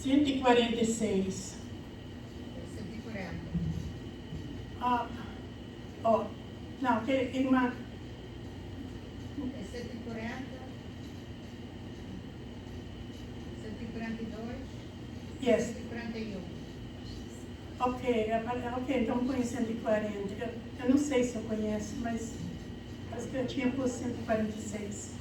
146. 140. Não, que irmã. É 140. 142. Yes. 141. Ok, então põe 140. Eu não sei se eu conheço, mas parece que eu tinha por 146.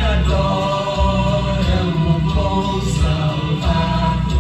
Adoram o bom Salvador.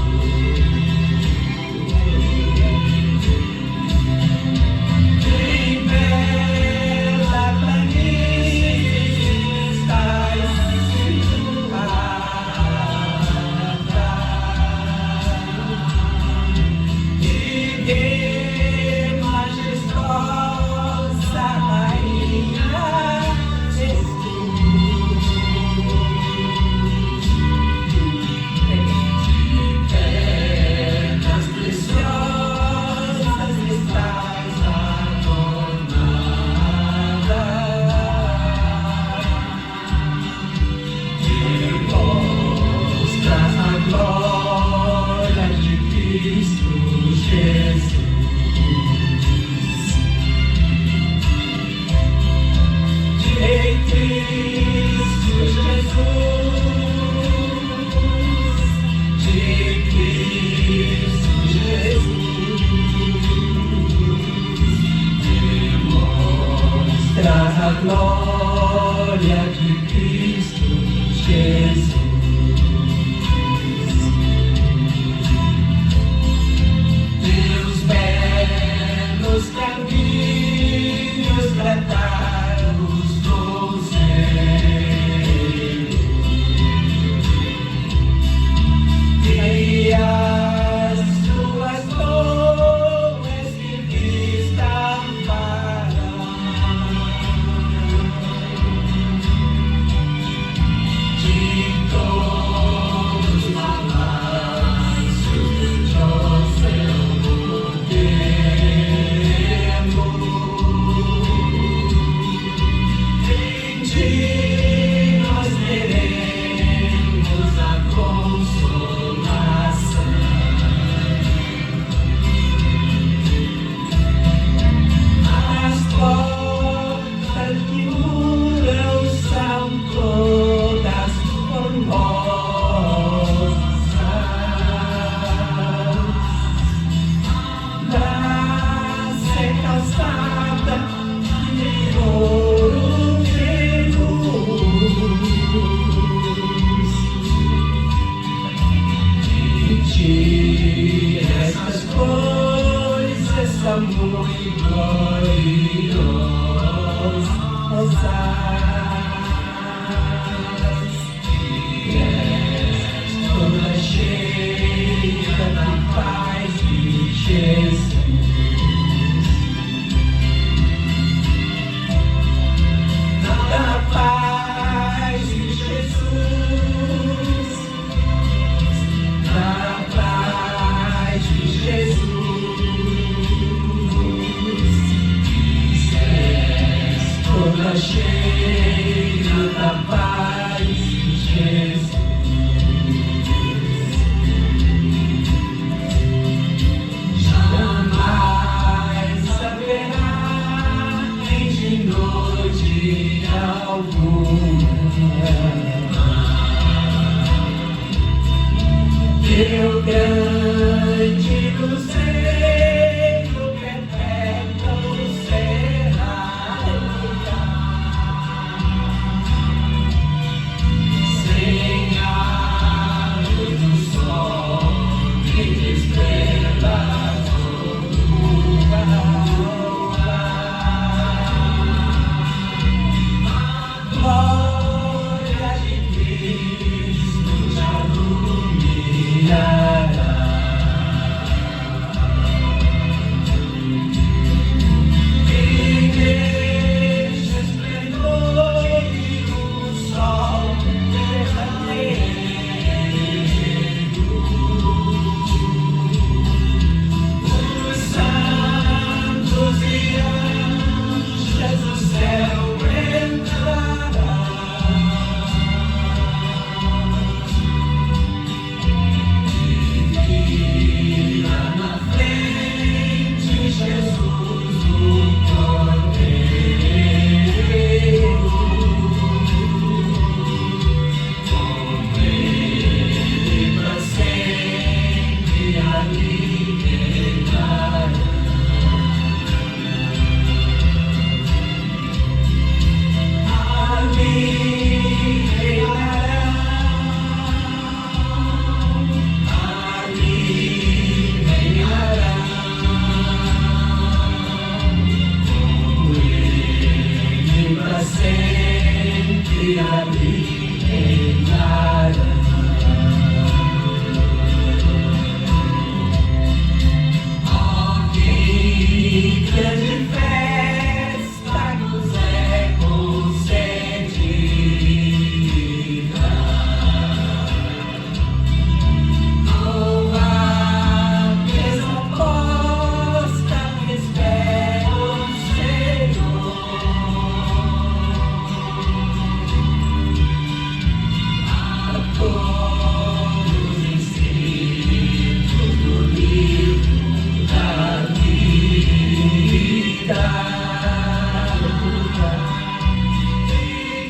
todos escritos no livro da vida.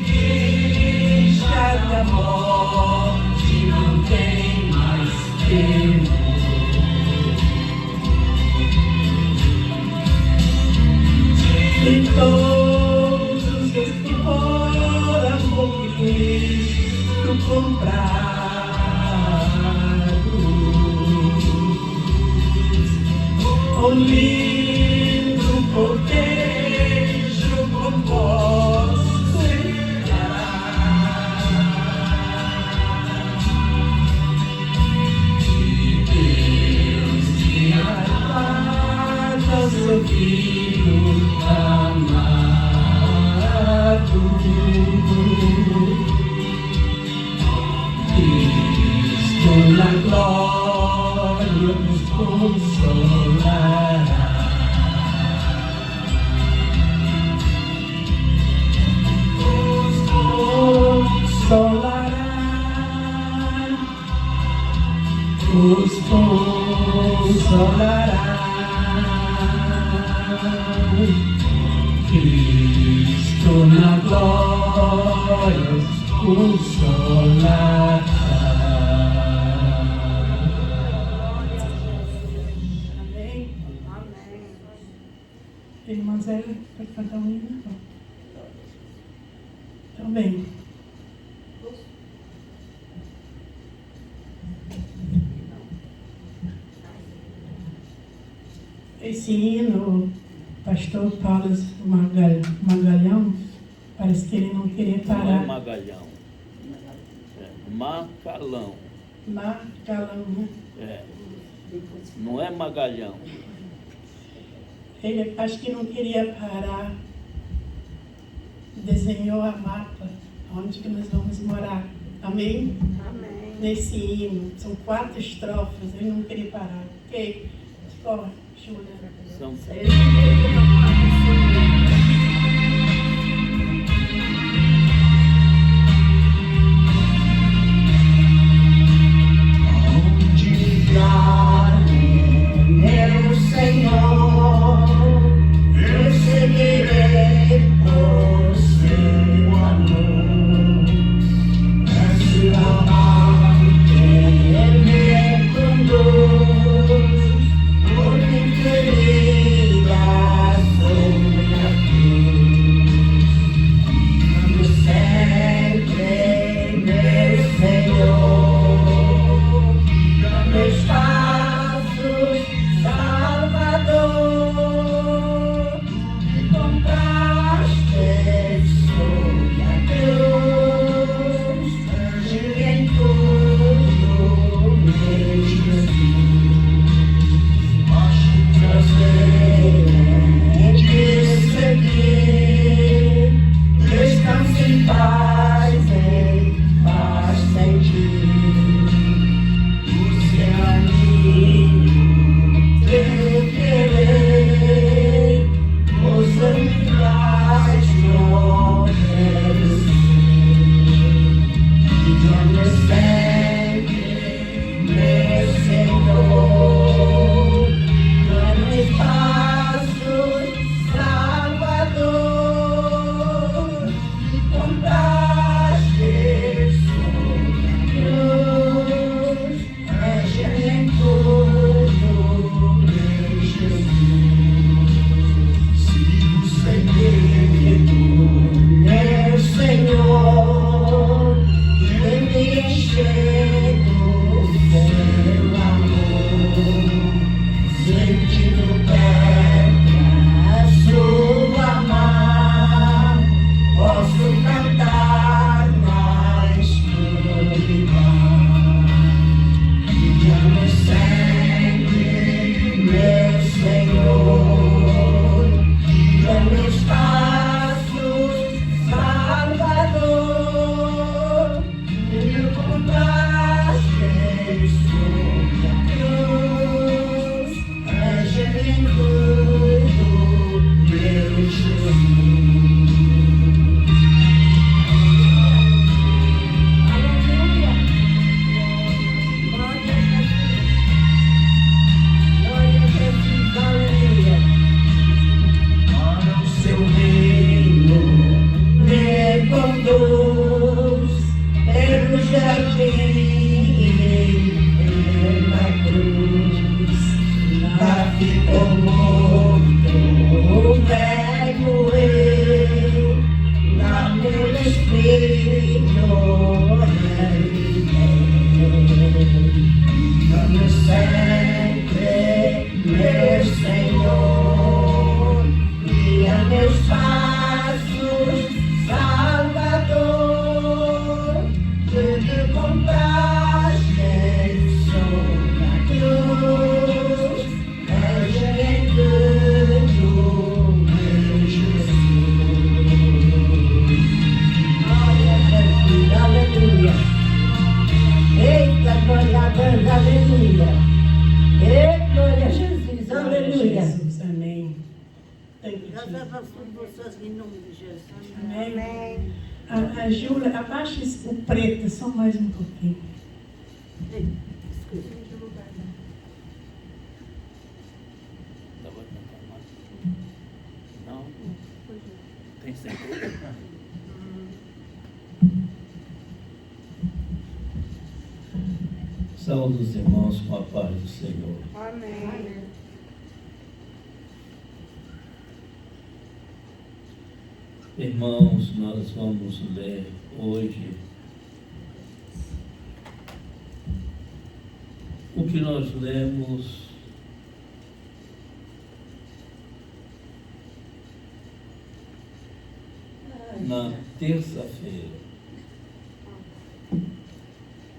Igreja da morte não tem mais tempo. E todos os que foram por Cristo comprados, o lindo cortejo composto entrará. E Deus te aguarda, seu filho amado. Cristo na glória nos consolará. Nos consolará. Nos consolará. Cristo na glória os consolará. Amém? Irmã Zé, pode cantar um hino? Também. Esse hino, pastor Paulo Magalhães, parece que ele não queria Não é parar. Magalhão. É Macalão. Magalhães, né? É. Não é Magalhão. Ele acho que não queria parar. Desenhou a mapa onde que nós vamos morar. Amém? Amém. Nesse hino, são 4 estrofes, ele não queria parar. Ok? Escola, Júlia. São Onde há meu Senhor, eu seguirei por seu amor. Peço ao mar que me conduz, por feridas glória a Deus, aleluia. E glória a Jesus, Glória a aleluia. Jesus. Amém. Thank you, Nós Jesus. avançamos vocês em nome de Jesus. Amém. A Júlia, abaixa o preto, só mais um pouquinho. Ei, desculpa. Dá pra cantar mais? Não? Tem certeza? Saúde os irmãos com a paz do Senhor. Amém. Irmãos, nós vamos ler hoje o que nós lemos na terça-feira.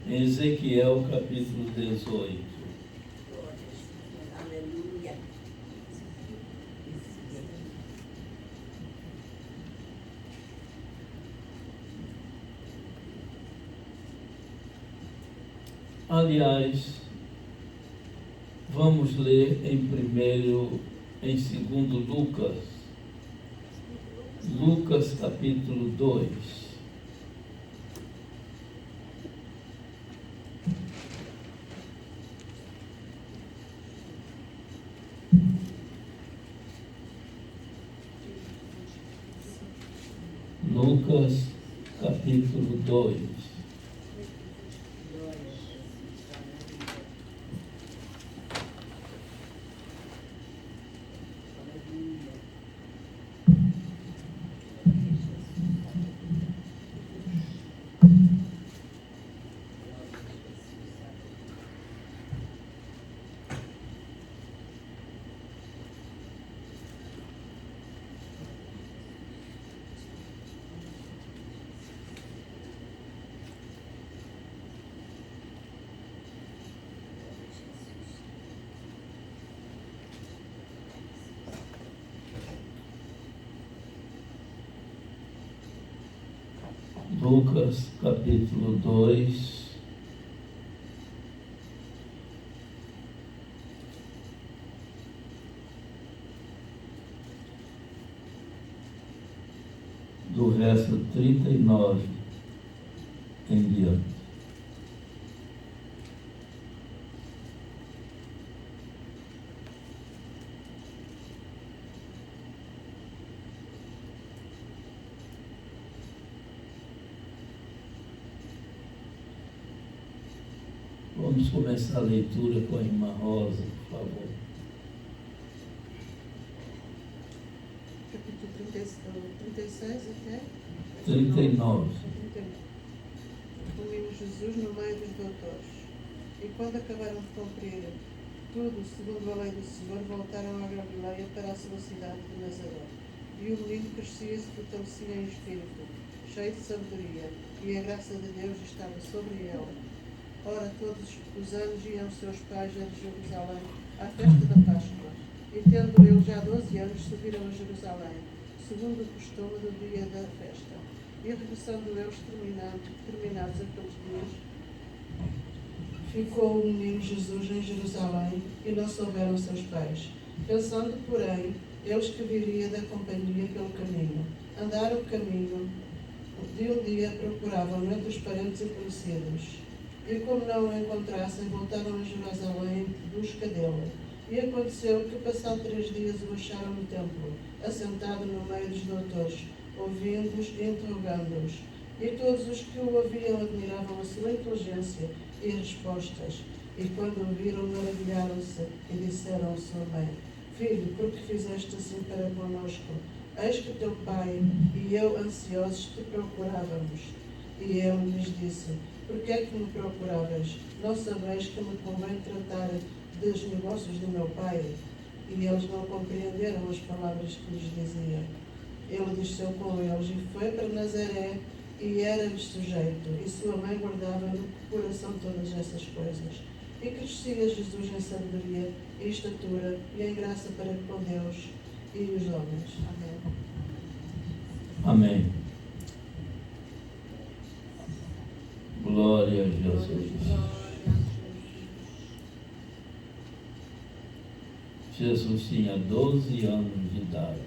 Em Ezequiel capítulo 18. Aleluia. Aliás, vamos ler em segundo Lucas. Lucas capítulo 2. Lucas capítulo 2. Lucas capítulo 2, do verso 39 em diante. Vamos começar a leitura com a irmã Rosa, por favor. Capítulo 36 até? 39. Ouvimos Jesus no meio dos doutores. E quando acabaram de cumprir tudo, segundo a lei do Senhor, voltaram à Galileia para a sua cidade de Nazaré. E o menino crescia e se fortalecia em espírito, cheio de sabedoria, e a graça de Deus estava sobre ele. Ora, todos os anos iam seus pais a Jerusalém à festa da Páscoa. E tendo ele já 12 anos, subiram a Jerusalém, segundo o costume do dia da festa. E regressando eles, terminados aqueles dias, ficou o menino Jesus em Jerusalém, e não souberam seus pais. Pensando, porém, eles que viria da companhia pelo caminho. Andaram o caminho, de um dia procuravam entre os parentes e conhecidos. E como não o encontrassem, voltaram a Jerusalém em busca dele. E aconteceu que, passado 3 dias, o acharam no templo, assentado no meio dos doutores, ouvindo-os e interrogando-os. E todos os que o ouviam admiravam a sua inteligência e respostas. E quando o viram, maravilharam-se e disseram à sua mãe: Filho, por que fizeste assim para conosco? Eis que teu pai e eu, ansiosos, te procurávamos. E ele lhes disse: Por que é que me procuravas? Não sabeis que me convém tratar dos negócios do meu pai? E eles não compreenderam as palavras que lhes dizia. Ele desceu com eles e foi para Nazaré e era-lhes sujeito. E sua mãe guardava no coração todas essas coisas. E crescia Jesus em sabedoria e estatura e em graça para com Deus e os homens. Amém. Amém. Glória a Jesus. Jesus tinha 12 anos de idade.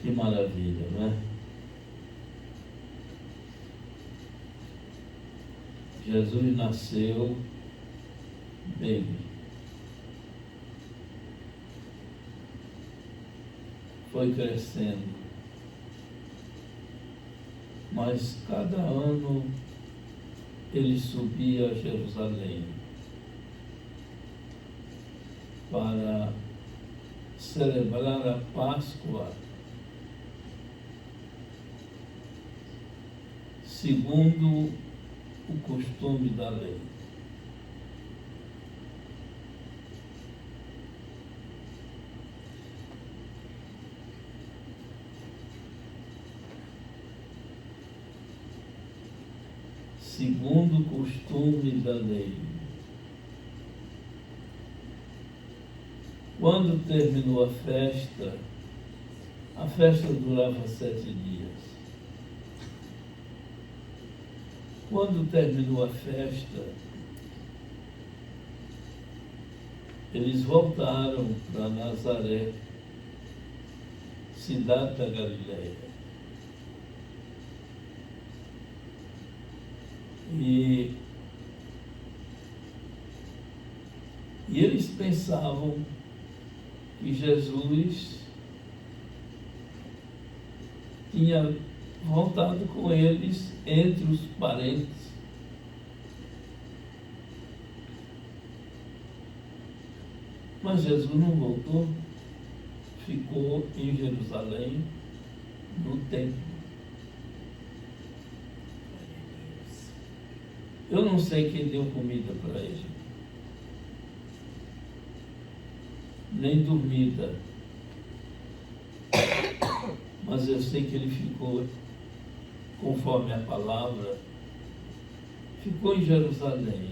Que maravilha, não é? Jesus nasceu baby. Foi crescendo. Mas cada ano ele subia a Jerusalém para celebrar a Páscoa segundo o costume da lei. Segundo o costume da lei. Quando terminou a festa durava 7 dias. Quando terminou a festa, eles voltaram para Nazaré, cidade da Galileia. E eles pensavam que Jesus tinha voltado com eles entre os parentes. Mas Jesus não voltou, ficou em Jerusalém, no templo. Eu não sei quem deu comida para ele, nem dormida, mas eu sei que ele ficou, conforme a palavra, ficou em Jerusalém.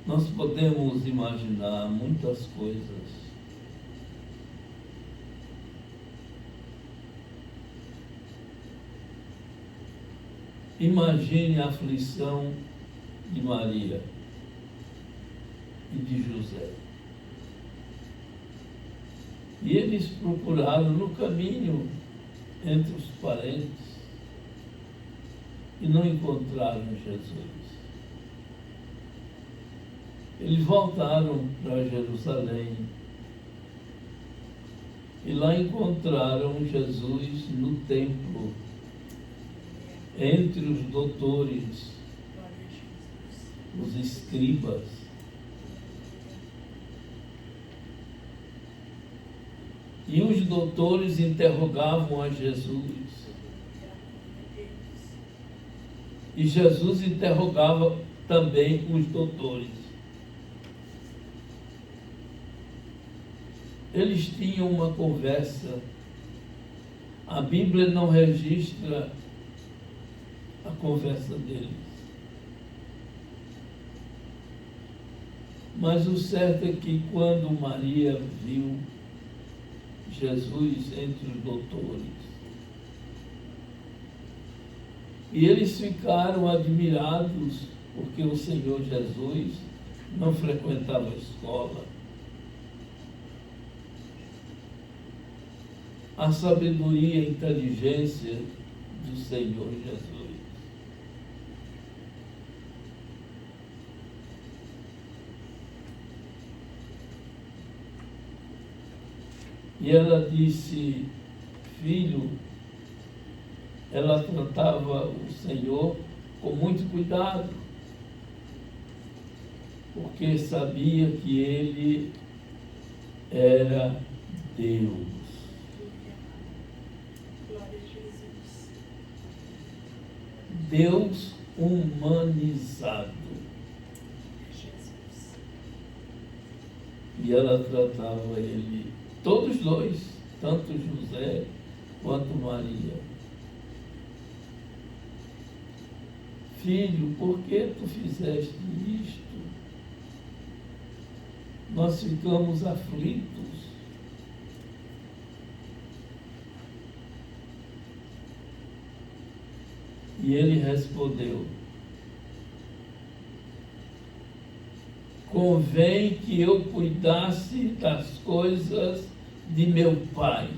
Nós podemos imaginar muitas coisas. Imagine a aflição de Maria e de José. E eles procuraram no caminho entre os parentes e não encontraram Jesus. Eles voltaram para Jerusalém e lá encontraram Jesus no templo, entre os doutores, os escribas. E os doutores interrogavam a Jesus. E Jesus interrogava também os doutores. Eles tinham uma conversa. A Bíblia não registra a conversa deles. Mas o certo é que quando Maria viu Jesus entre os doutores, e eles ficaram admirados porque o Senhor Jesus não frequentava a escola. A sabedoria e a inteligência do Senhor Jesus. E ela disse, filho, ela tratava o Senhor com muito cuidado, porque sabia que ele era Deus. Glória a Jesus. Deus humanizado. Jesus. E ela tratava ele, todos dois, tanto José quanto Maria. Filho, por que tu fizeste isto? Nós ficamos aflitos. E ele respondeu: convém que eu cuidasse das coisas de meu pai.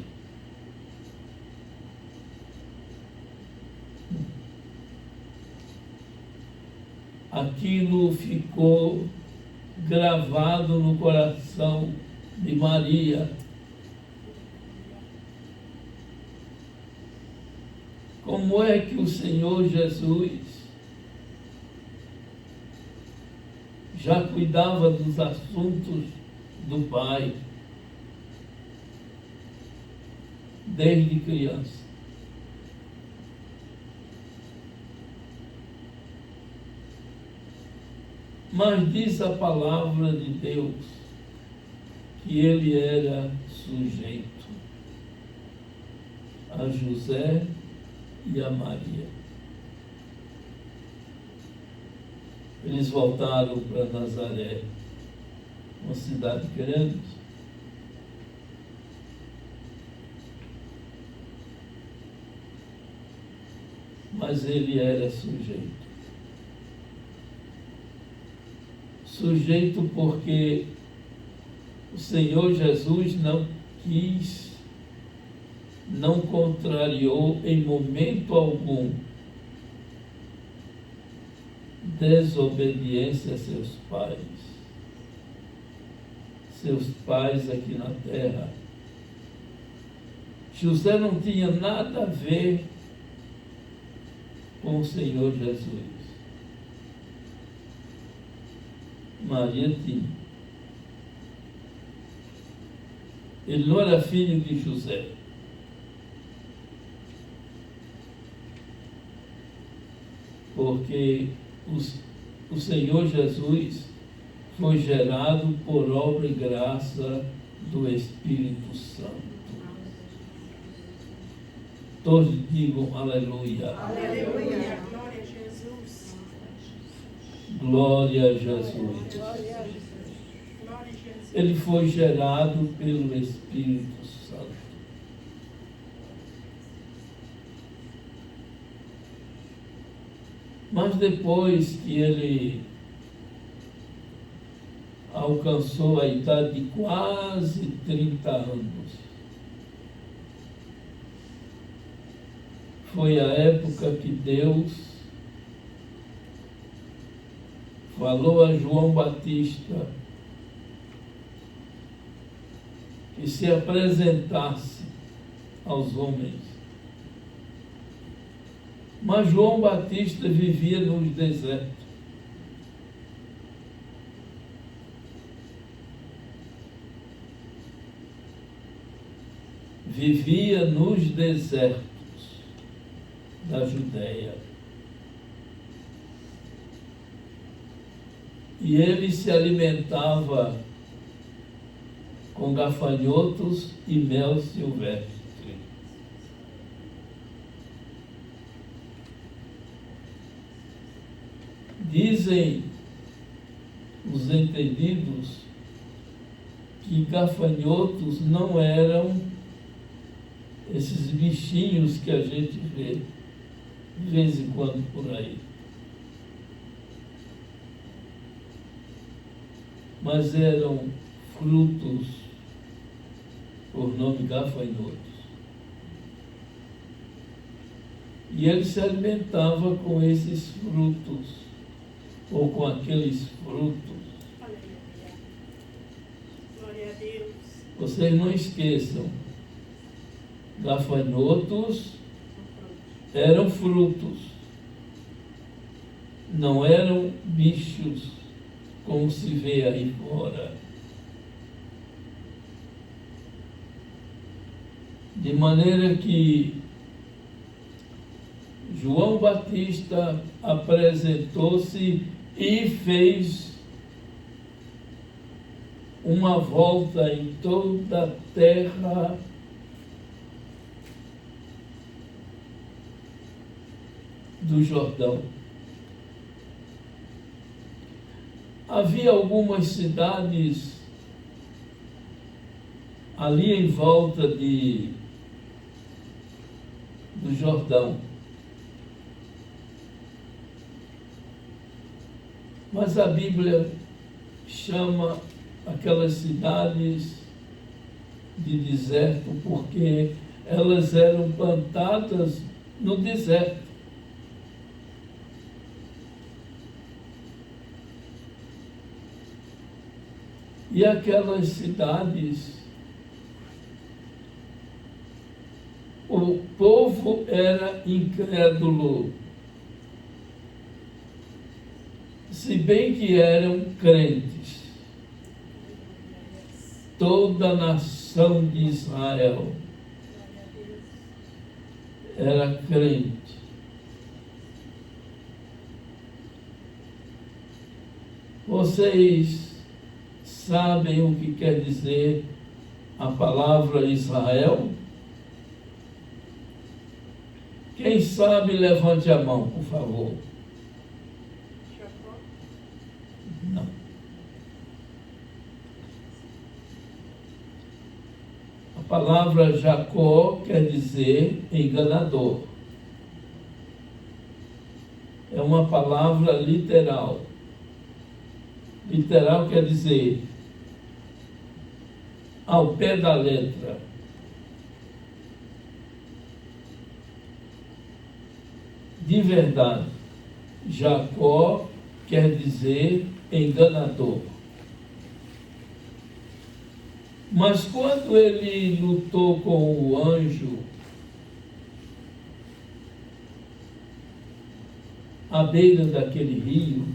Aquilo ficou gravado no coração de Maria. Como é que o Senhor Jesus já cuidava dos assuntos do Pai desde criança? Mas diz a palavra de Deus que ele era sujeito a José e a Maria. Eles voltaram para Nazaré, uma cidade grande. Mas ele era sujeito. Sujeito porque o Senhor Jesus não quis, não contrariou em momento algum desobediência a seus pais aqui na terra. José não tinha nada a ver com o Senhor Jesus. Maria tinha. Ele não era filho de José. Porque o Senhor Jesus foi gerado por obra e graça do Espírito Santo. Todos digam aleluia. Aleluia. Glória a Jesus. Glória a Jesus. Glória a Jesus. Ele foi gerado pelo Espírito Santo. Mas depois que ele alcançou a idade de quase 30 anos, foi a época que Deus falou a João Batista que se apresentasse aos homens. Mas João Batista vivia nos desertos. Vivia nos desertos da Judéia. E ele se alimentava com gafanhotos e mel silvestre. Dizem os entendidos que gafanhotos não eram esses bichinhos que a gente vê de vez em quando por aí, mas eram frutos por nome gafanhotos. E ele se alimentava com esses frutos, ou com aqueles frutos. Aleluia. Glória a Deus. Vocês não esqueçam, gafanhotos eram frutos, não eram bichos, como se vê aí fora. De maneira que João Batista apresentou-se e fez uma volta em toda a terra do Jordão. Havia algumas cidades ali em volta do Jordão. Mas a Bíblia chama aquelas cidades de deserto porque elas eram plantadas no deserto. E aquelas cidades, o povo era incrédulo, se bem que eram crentes. Toda a nação de Israel era crente. Vocês sabem o que quer dizer a palavra Israel? Quem sabe, levante a mão, por favor. Não. A palavra Jacó quer dizer enganador. É uma palavra literal. Literal quer dizer ao pé da letra. De verdade, Jacó quer dizer enganador. Mas quando ele lutou com o anjo, à beira daquele rio,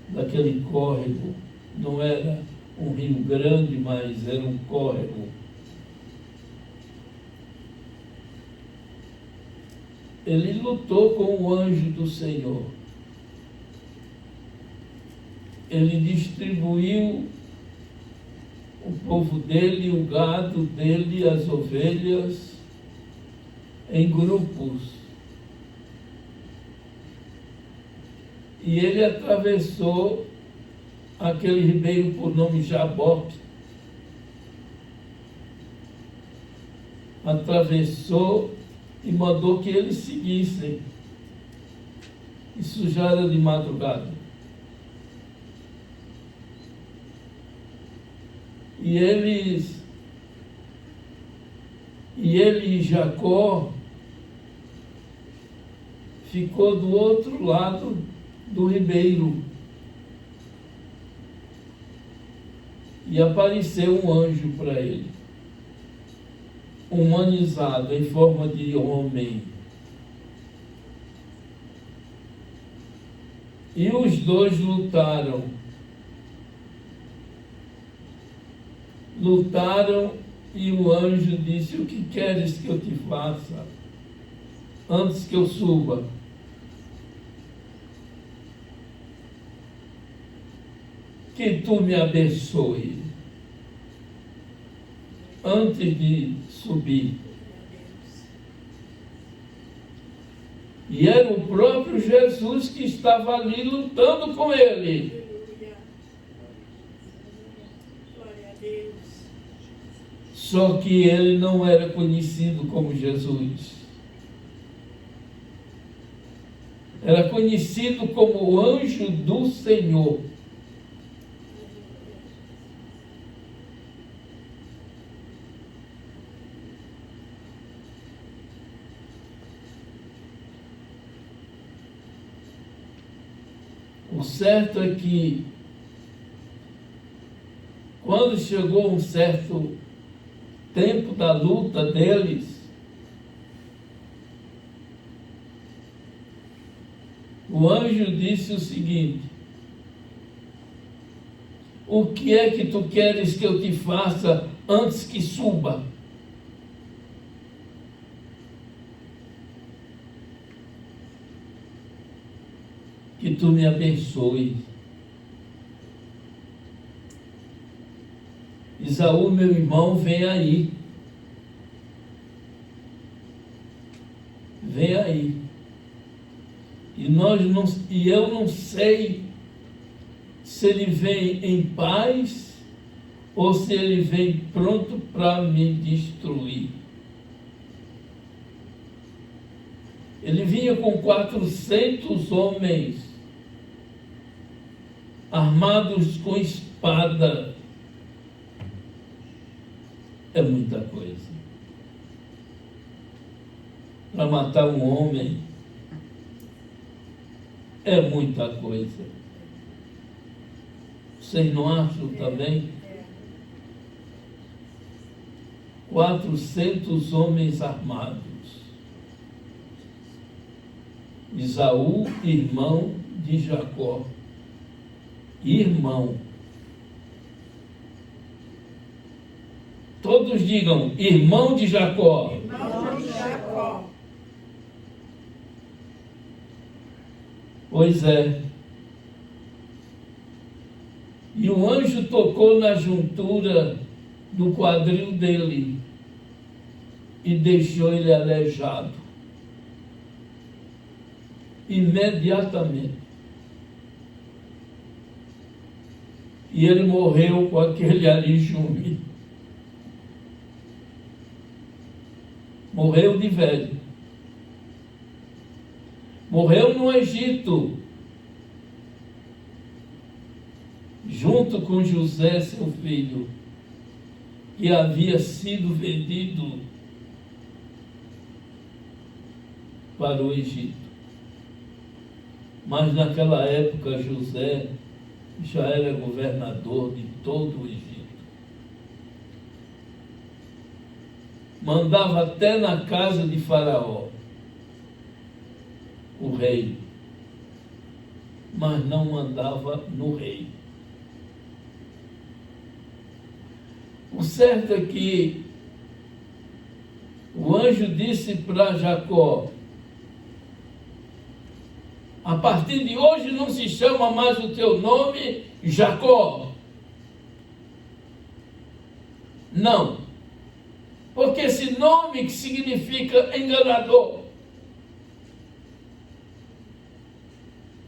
daquele córrego, não era um rio grande, mas era um córrego. Ele lutou com o anjo do Senhor. Ele distribuiu o povo dele, o gado dele, as ovelhas, em grupos. E ele atravessou aquele ribeiro por nome Jaboque. Atravessou e mandou que eles seguissem. Isso já era de madrugada. E ele e Jacó ficou do outro lado do ribeiro. E apareceu um anjo para ele, humanizado, em forma de homem. E os dois lutaram. E o anjo disse: o que queres que eu te faça antes que eu suba? Que tu me abençoe antes de subir. E era o próprio Jesus que estava ali lutando com ele. Glória a Deus. Só que ele não era conhecido como Jesus. Era conhecido como o anjo do Senhor. O certo é que, quando chegou um certo tempo da luta deles, o anjo disse o seguinte: o que é que tu queres que eu te faça antes que suba? Que tu me abençoe. Isaú, meu irmão, vem aí. Vem aí. E eu não sei se ele vem em paz ou se ele vem pronto para me destruir. Ele vinha com 400 homens armados com espada. É muita coisa. Para matar um homem, é muita coisa. Vocês não acham também? 400 homens armados. Esaú, irmão de Jacó. Irmão. Todos digam, irmão de Jacó. Irmão de Jacó. Pois é. E o anjo tocou na juntura do quadril dele e deixou ele aleijado. Imediatamente. E ele morreu com aquele arijume. Morreu de velho. Morreu no Egito, junto com José, seu filho, que havia sido vendido para o Egito. Mas naquela época José já era governador de todo o Egito. Mandava até na casa de Faraó, o rei, mas não mandava no rei. O certo é que o anjo disse para Jacó: a partir de hoje não se chama mais o teu nome Jacó. Não. Porque esse nome que significa enganador,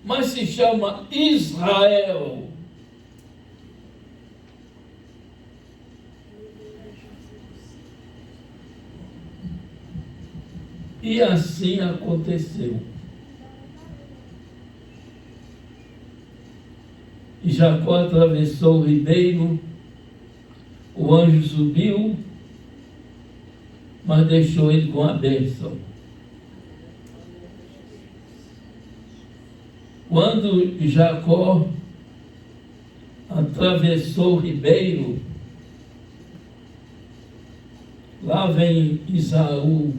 mas se chama Israel. E assim aconteceu. E Jacó atravessou o ribeiro, o anjo subiu, mas deixou ele com a bênção. Quando Jacó atravessou o ribeiro, lá vem Esaú,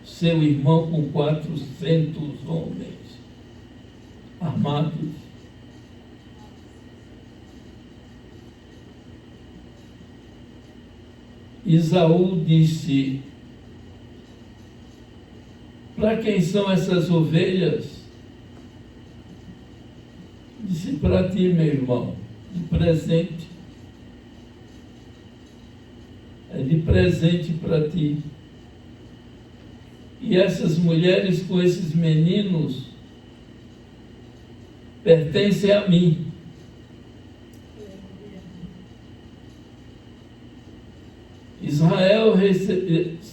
seu irmão, com 400 homens armados. Esaú disse: para quem são essas ovelhas? Disse: para ti, meu irmão, de presente. É de presente para ti. E essas mulheres com esses meninos pertencem a mim.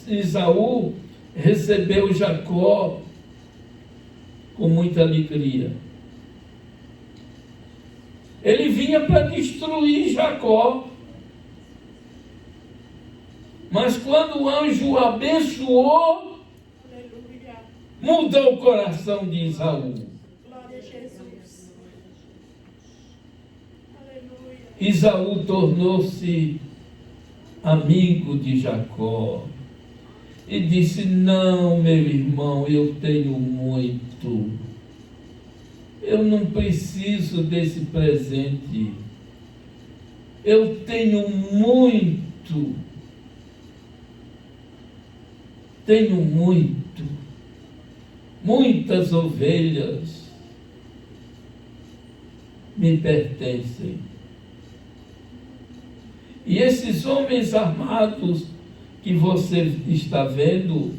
Esaú recebeu Jacó com muita alegria. Ele vinha para destruir Jacó. Mas quando o anjo o abençoou, Aleluia. mudou o coração de Esaú. Glória a Jesus. Aleluia. Esaú tornou-se amigo de Jacó e disse: não, meu irmão, eu tenho muito, eu não preciso desse presente, eu tenho muitas ovelhas me pertencem. E esses homens armados que você está vendo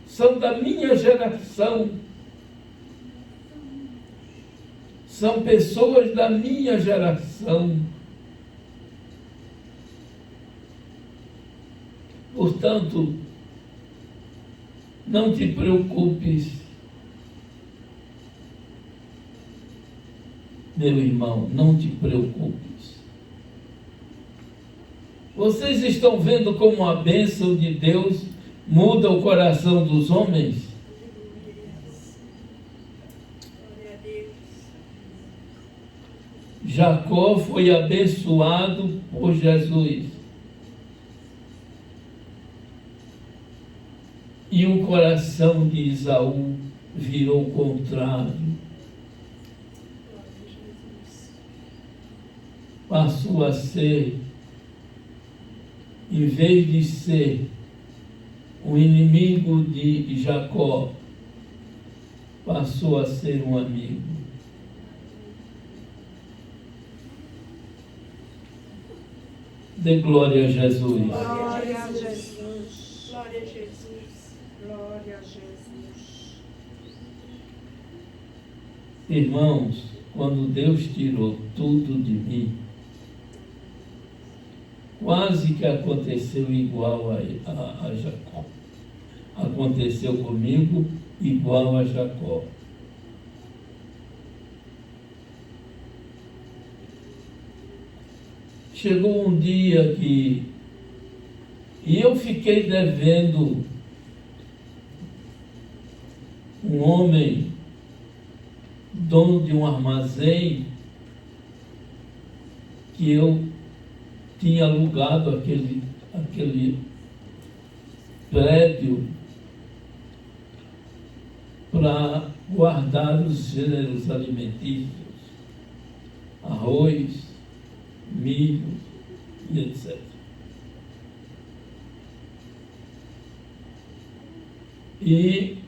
são da minha geração. São pessoas da minha geração. Portanto, não te preocupes. Meu irmão, não te preocupes. Vocês estão vendo como a bênção de Deus muda o coração dos homens? Glória a Deus. Jacó foi abençoado por Jesus. E o coração de Esaú virou contrário. Glória a Jesus. Passou a ser, em vez de ser um inimigo de Jacó, passou a ser um amigo. Dê glória a Jesus. Glória a Jesus. Glória a Jesus. Glória a Jesus. Irmãos, quando Deus tirou tudo de mim, quase que aconteceu igual a Jacó. Aconteceu comigo igual a Jacó. Chegou um dia que eu fiquei devendo um homem, dono de um armazém, que eu tinha alugado aquele prédio para guardar os gêneros alimentícios, arroz, milho e etc. E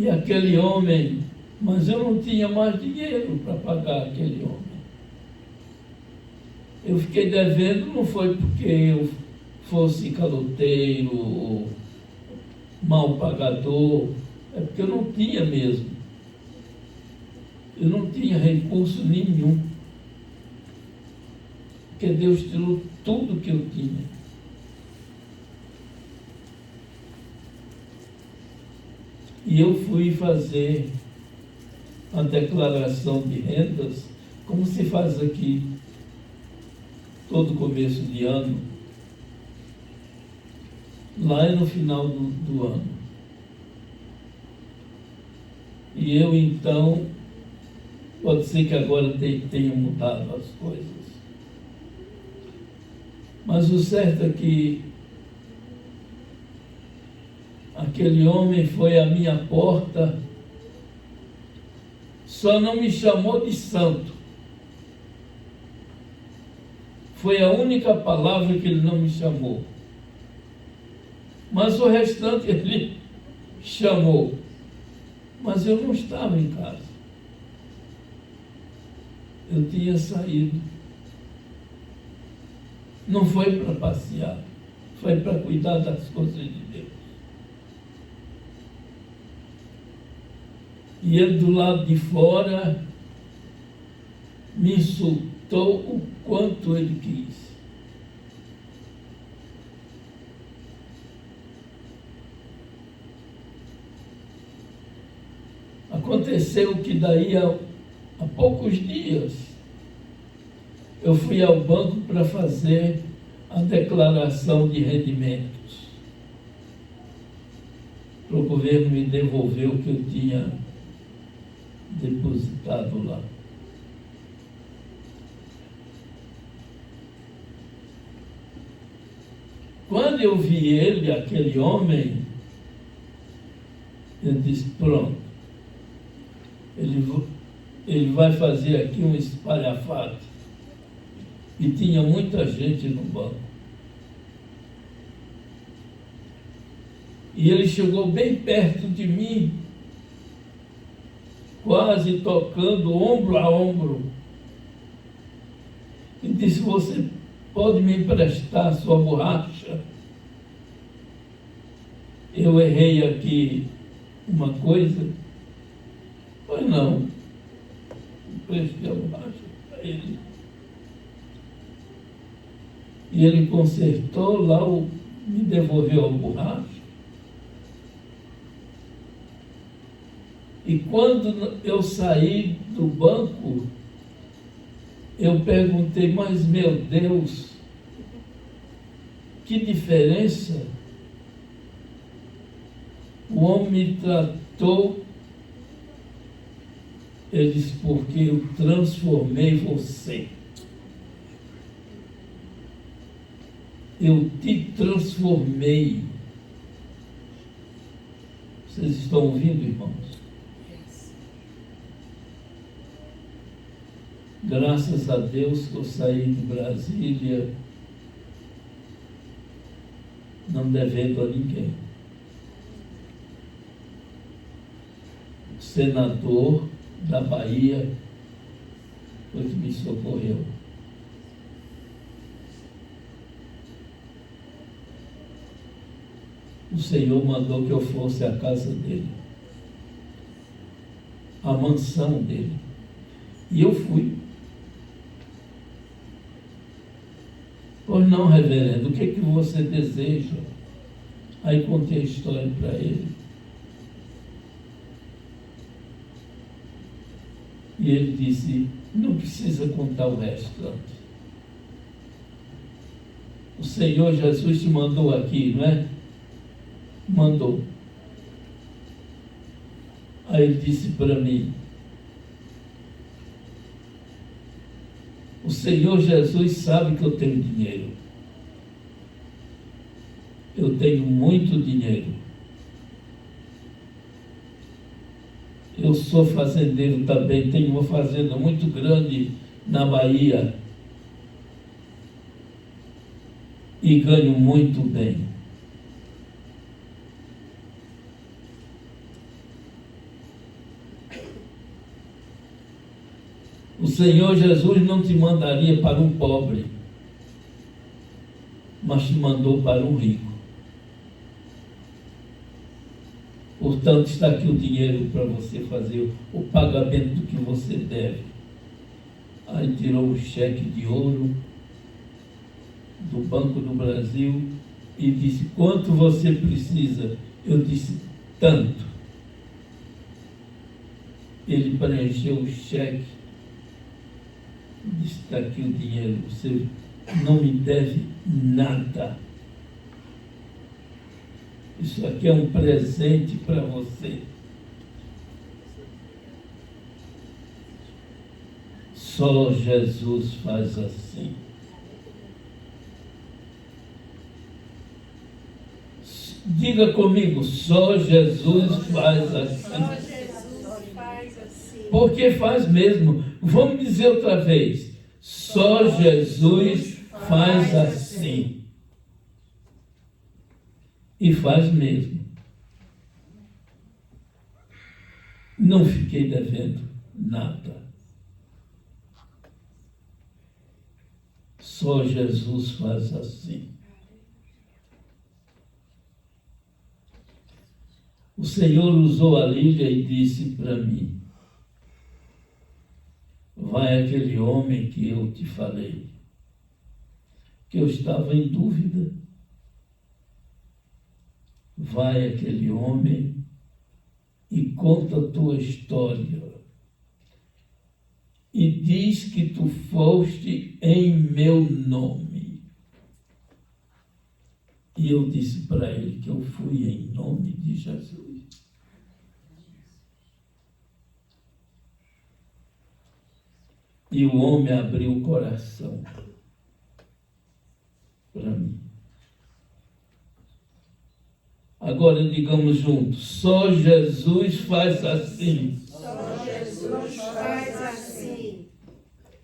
aquele homem, mas eu não tinha mais dinheiro para pagar aquele homem. Eu fiquei devendo, não foi porque eu fosse caloteiro ou mal pagador, é porque eu não tinha mesmo. Eu não tinha recurso nenhum. Porque Deus tirou tudo que eu tinha. E eu fui fazer a declaração de rendas, como se faz aqui, todo começo de ano. Lá é no final do ano. E eu, então, pode ser que agora tenha mudado as coisas. Mas o certo é que aquele homem foi à minha porta, só não me chamou de santo. Foi a única palavra que ele não me chamou. Mas o restante ele chamou. Mas eu não estava em casa. Eu tinha saído. Não foi para passear, foi para cuidar das coisas de Deus. E ele do lado de fora me insultou o quanto ele quis. Aconteceu que daí a poucos dias eu fui ao banco para fazer a declaração de rendimentos, para o governo me devolver o que eu tinha depositado lá. Quando eu vi ele, aquele homem, eu disse, pronto, ele vai fazer aqui um espalhafate. E tinha muita gente no banco. E ele chegou bem perto de mim, quase tocando ombro a ombro. E disse, você pode me emprestar sua borracha? Eu errei aqui uma coisa? Pois não. Emprestei a borracha para ele. E ele consertou lá, me devolveu a borracha. E quando eu saí do banco, eu perguntei, mas meu Deus, que diferença! O homem me tratou, ele disse, porque eu transformei você. Eu te transformei. Vocês estão ouvindo, irmãos? Graças a Deus que eu saí de Brasília não devendo a ninguém. O senador da Bahia foi que me socorreu. O Senhor mandou que eu fosse à casa dele, à mansão dele. E eu fui. Pois não, reverendo, o que você deseja? Aí contei a história para ele. E ele disse, não precisa contar o restante. O Senhor Jesus te mandou aqui, não é? Mandou. Aí ele disse para mim, o Senhor Jesus sabe que eu tenho dinheiro. Eu tenho muito dinheiro. Eu sou fazendeiro também, tenho uma fazenda muito grande na Bahia. E ganho muito bem. O Senhor Jesus não te mandaria para um pobre, mas te mandou para um rico. Portanto, está aqui o dinheiro para você fazer o pagamento do que você deve. Aí tirou o cheque de ouro do Banco do Brasil e disse, quanto você precisa? Eu disse, tanto. Ele preencheu o cheque. Disse, está aqui o dinheiro, você não me deve nada. Isso aqui é um presente para você. Só Jesus faz assim. Diga comigo, só Jesus faz assim. Só Jesus faz assim. Porque faz mesmo. Vamos dizer outra vez. Só Jesus faz assim. E faz mesmo. Não fiquei devendo nada. Só Jesus faz assim. O Senhor usou a Lília e disse para mim, vai aquele homem que eu te falei, que eu estava em dúvida. Vai aquele homem e conta a tua história. E diz que tu foste em meu nome. E eu disse para ele que eu fui em nome de Jesus. E o homem abriu o coração para mim. Agora digamos juntos, só Jesus faz assim. Só Jesus faz assim.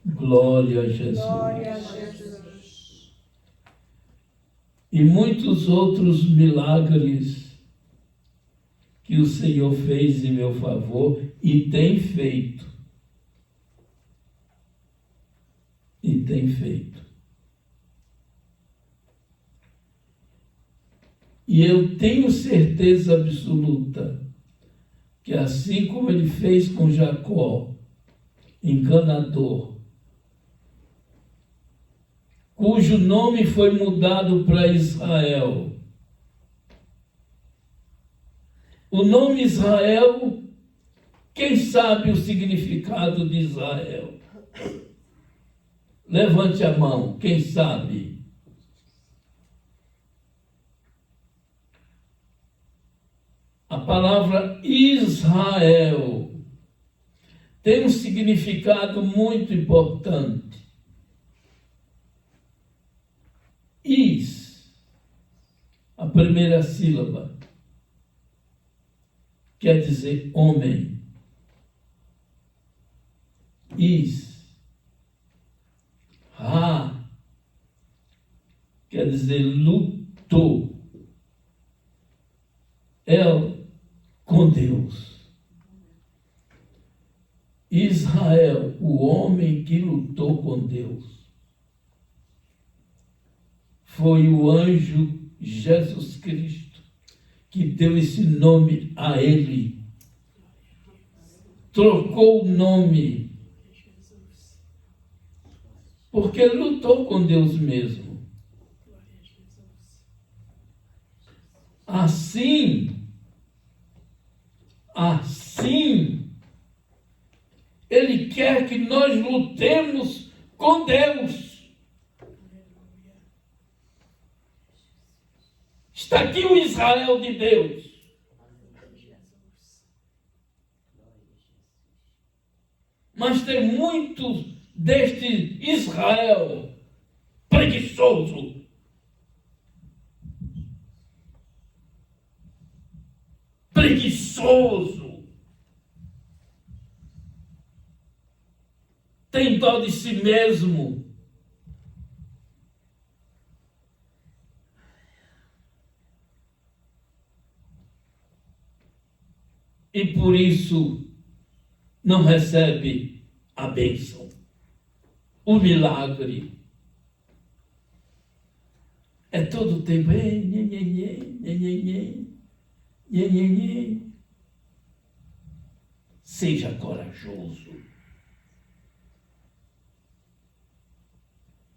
Glória a Jesus. Glória a Jesus. E muitos outros milagres que o Senhor fez em meu favor e tem feito. E tem feito. E eu tenho certeza absoluta que assim como ele fez com Jacó, enganador, cujo nome foi mudado para Israel. O nome Israel Quem sabe o significado de Israel? Levante a mão, quem sabe? A palavra Israel tem um significado muito importante. A primeira sílaba, quer dizer homem. Quer dizer lutou. Com Deus. Israel, o homem que lutou com Deus, foi o anjo Jesus Cristo que deu esse nome a ele. Trocou o nome. Porque ele lutou com Deus mesmo. Assim, Ele quer que nós lutemos com Deus. Está aqui o Israel de Deus. Mas tem muito deste Israel preguiçoso. Tem dó de si mesmo. E por isso não recebe a bênção, o milagre. É todo o tempo, Seja corajoso.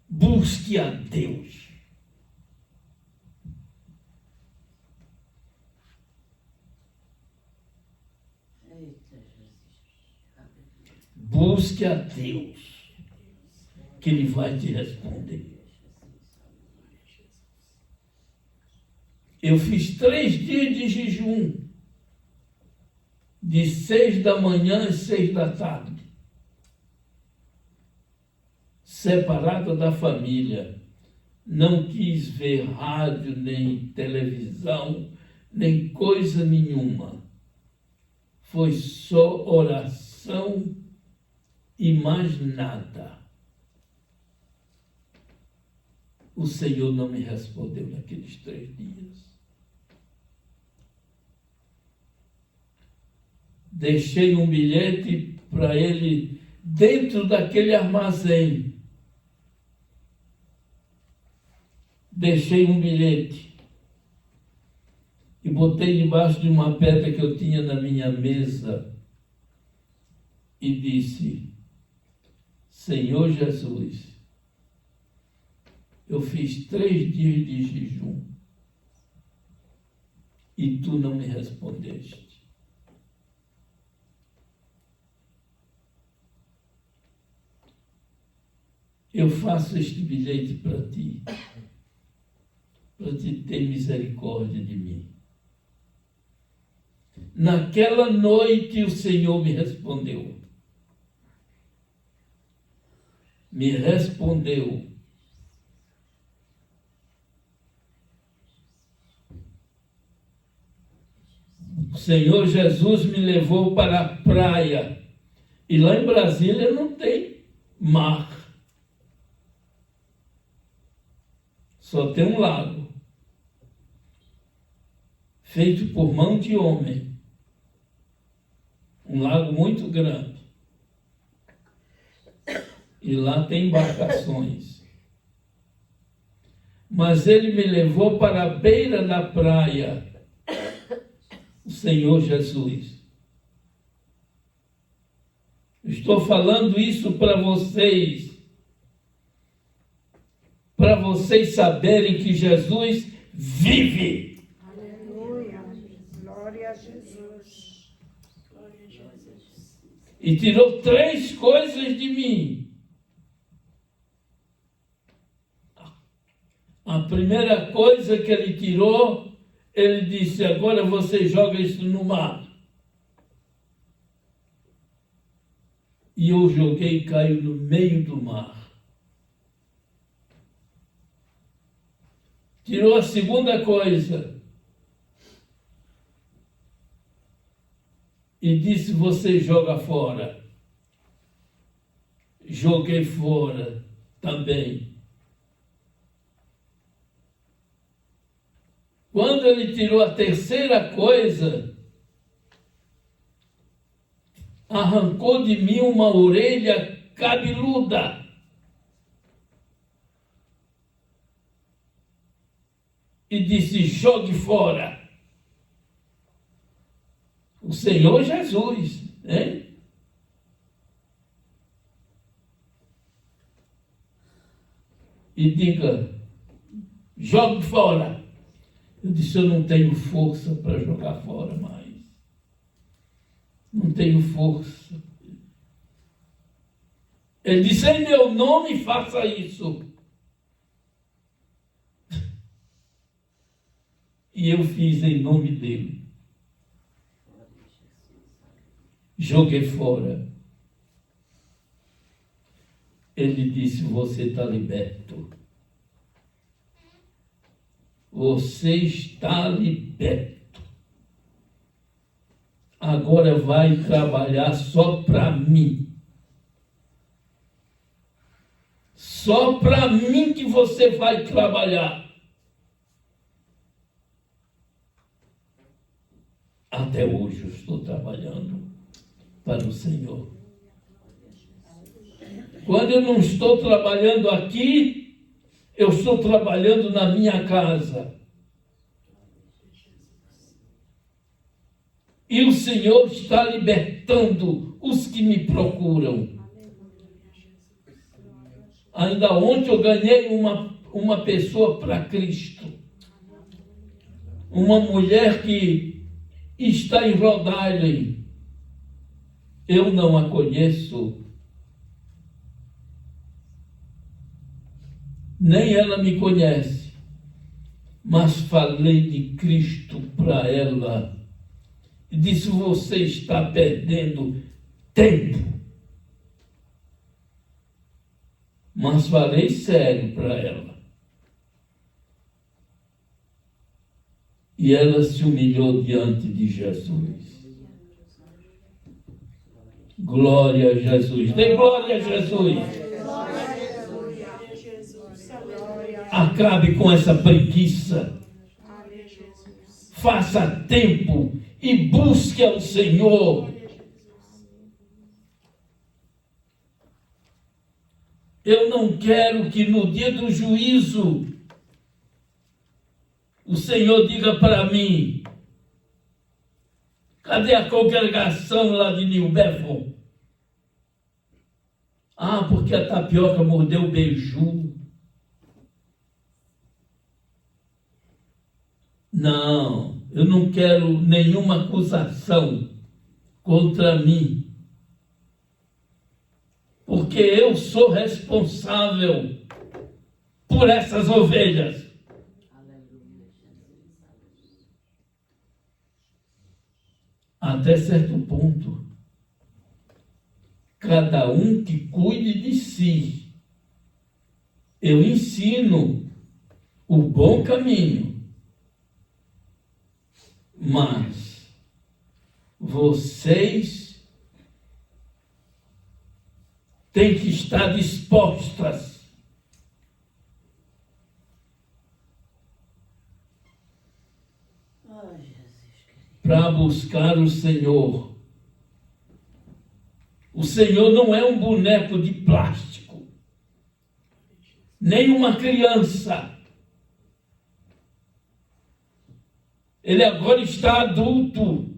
Busque a Deus. Busque a Deus, que Ele vai te responder. Eu fiz 3 dias de jejum, de 6 da manhã às 6 da tarde, separado da família. Não quis ver rádio, nem televisão, nem coisa nenhuma. Foi só oração e mais nada. O Senhor não me respondeu naqueles 3 dias. Deixei um bilhete para ele dentro daquele armazém. Deixei um bilhete e botei debaixo de uma pedra que eu tinha na minha mesa e disse: Senhor Jesus, eu fiz 3 dias de jejum e tu não me respondeste. Eu faço este bilhete para ti, para te ter misericórdia de mim. Naquela noite o Senhor me respondeu. Me respondeu. O Senhor Jesus me levou para a praia. E lá em Brasília não tem mar. Só tem um lago. Feito por mão de homem. Um lago muito grande. E lá tem embarcações. Mas ele me levou para a beira da praia. O Senhor Jesus. Estou falando isso para vocês saberem que Jesus vive. Aleluia. Glória a Jesus. Glória a Jesus. e tirou 3 coisas de mim. A primeira coisa que ele tirou, ele disse: agora você joga isso no mar. E eu joguei e caiu no meio do mar. Tirou a segunda coisa e disse: você joga fora. Joguei fora também. Quando ele tirou a terceira coisa, arrancou de mim uma orelha cabeluda. E disse: jogue fora. O Senhor Jesus, hein? E diga: jogue fora. Eu disse: eu não tenho força para jogar fora mais. Não tenho força. Ele disse: em meu nome faça isso. E eu fiz em nome dele. Joguei fora. Ele disse: você está liberto. Você está liberto. Agora vai trabalhar só para mim. Só para mim que você vai trabalhar. Até hoje eu estou trabalhando para o Senhor. Quando eu não estou trabalhando aqui, eu estou trabalhando na minha casa. E o Senhor está libertando os que me procuram. Ainda ontem eu ganhei uma pessoa para Cristo. Uma mulher que está em Rhode Island. Eu não a conheço. Nem ela me conhece. Mas falei de Cristo para ela. E disse: você está perdendo tempo. Mas falei sério para ela. E ela se humilhou diante de Jesus. Glória a Jesus. Dê glória a Jesus. Acabe com essa preguiça. Faça tempo e busque ao Senhor. Eu não quero que no dia do juízo o Senhor diga para mim: cadê a congregação lá de New Bedford? Ah, porque a tapioca mordeu o beiju. Não, eu não quero nenhuma acusação contra mim. Porque eu sou responsável por essas ovelhas. Até certo ponto, cada um que cuide de si. Eu ensino o bom caminho, mas vocês têm que estar dispostas para buscar o Senhor. O Senhor não é um boneco de plástico, nem uma criança. Ele agora está adulto.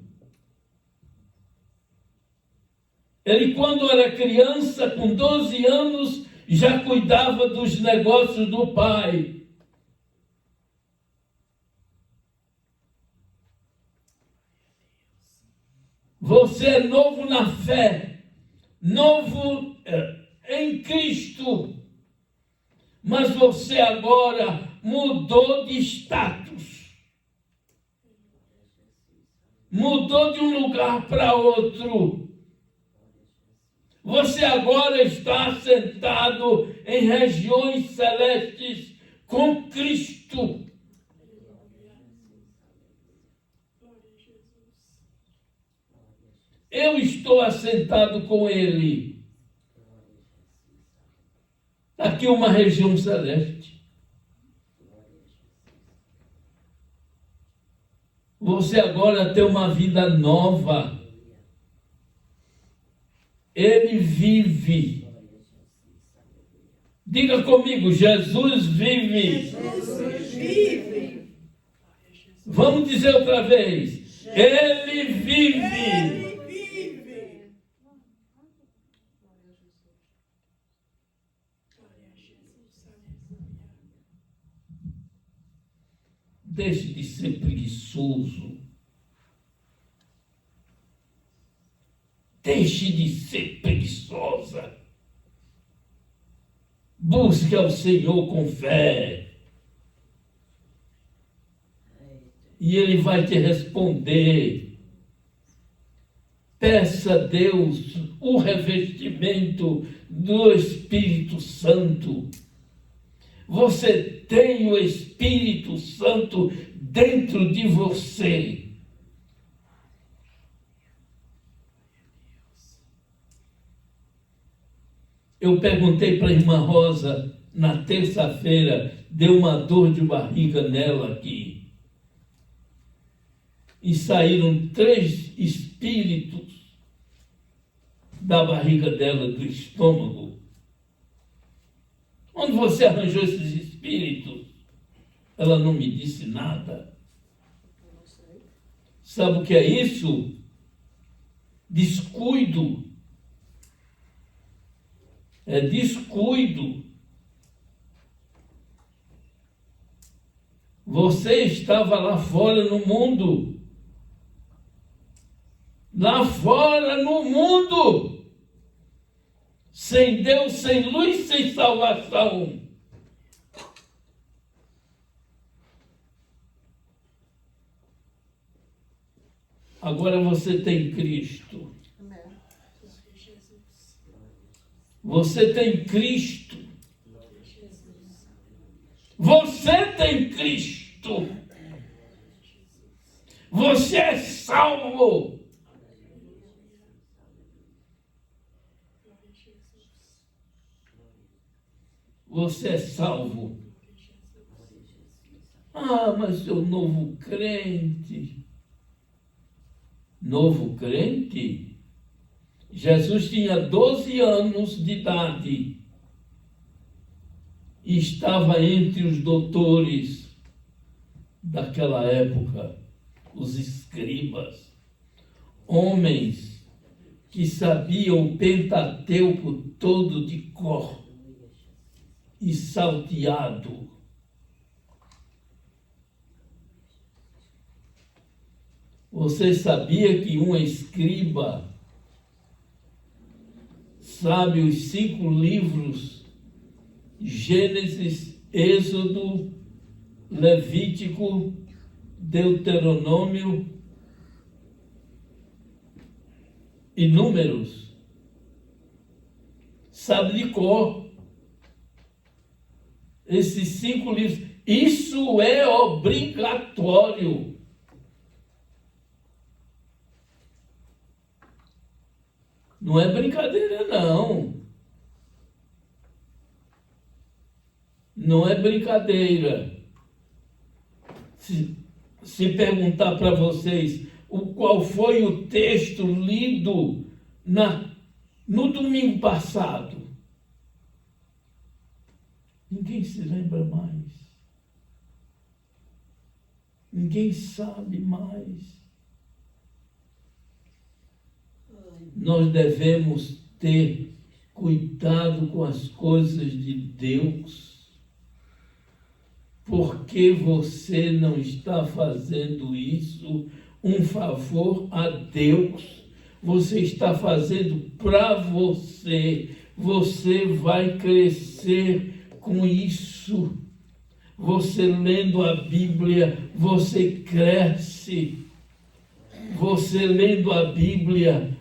Ele, quando era criança, com 12 anos, já cuidava dos negócios do pai. Você é novo na fé, novo em Cristo. Mas você agora mudou de status. Mudou de um lugar para outro. Você agora está assentado em regiões celestes com Cristo. Eu estou assentado com Ele. Aqui uma região celeste. Você agora tem uma vida nova. Ele vive. Diga comigo, Jesus vive. Jesus vive. Vamos dizer outra vez. Ele vive. Ele vive. Deixe de ser preguiçoso. Deixe de ser preguiçosa. Busque ao Senhor com fé. E Ele vai te responder. Peça a Deus o revestimento do Espírito Santo. Você tem o Espírito Santo dentro de você. Eu perguntei para a irmã Rosa, na terça-feira, deu uma dor de barriga nela aqui. E saíram 3 espíritos da barriga dela, do estômago. Onde você arranjou esses espíritos? Ela não me disse nada. Sabe o que é isso? Descuido. É descuido. Você estava lá fora no mundo. Lá fora no mundo. Sem Deus, sem luz, sem salvação. Agora você tem Cristo. Você tem Cristo. Você tem Cristo. Você é salvo. Você é salvo. Ah, mas eu novo crente. Novo crente? Jesus tinha 12 anos de idade e estava entre os doutores daquela época, os escribas, homens que sabiam o Pentateuco todo de cor e salteado. Você sabia que um escriba sabe os 5 livros, Gênesis, Êxodo, Levítico, Deuteronômio e Números? Sabe de cor esses 5 livros. Isso é obrigatório. Não é brincadeira, não. Não é brincadeira. Se perguntar para vocês qual foi o texto lido no domingo passado, ninguém se lembra mais. Ninguém sabe mais. Nós devemos ter cuidado com as coisas de Deus, porque você não está fazendo isso um favor a Deus. você está fazendo para você. Você vai crescer com isso. Você lendo a Bíblia, você cresce. Você lendo a Bíblia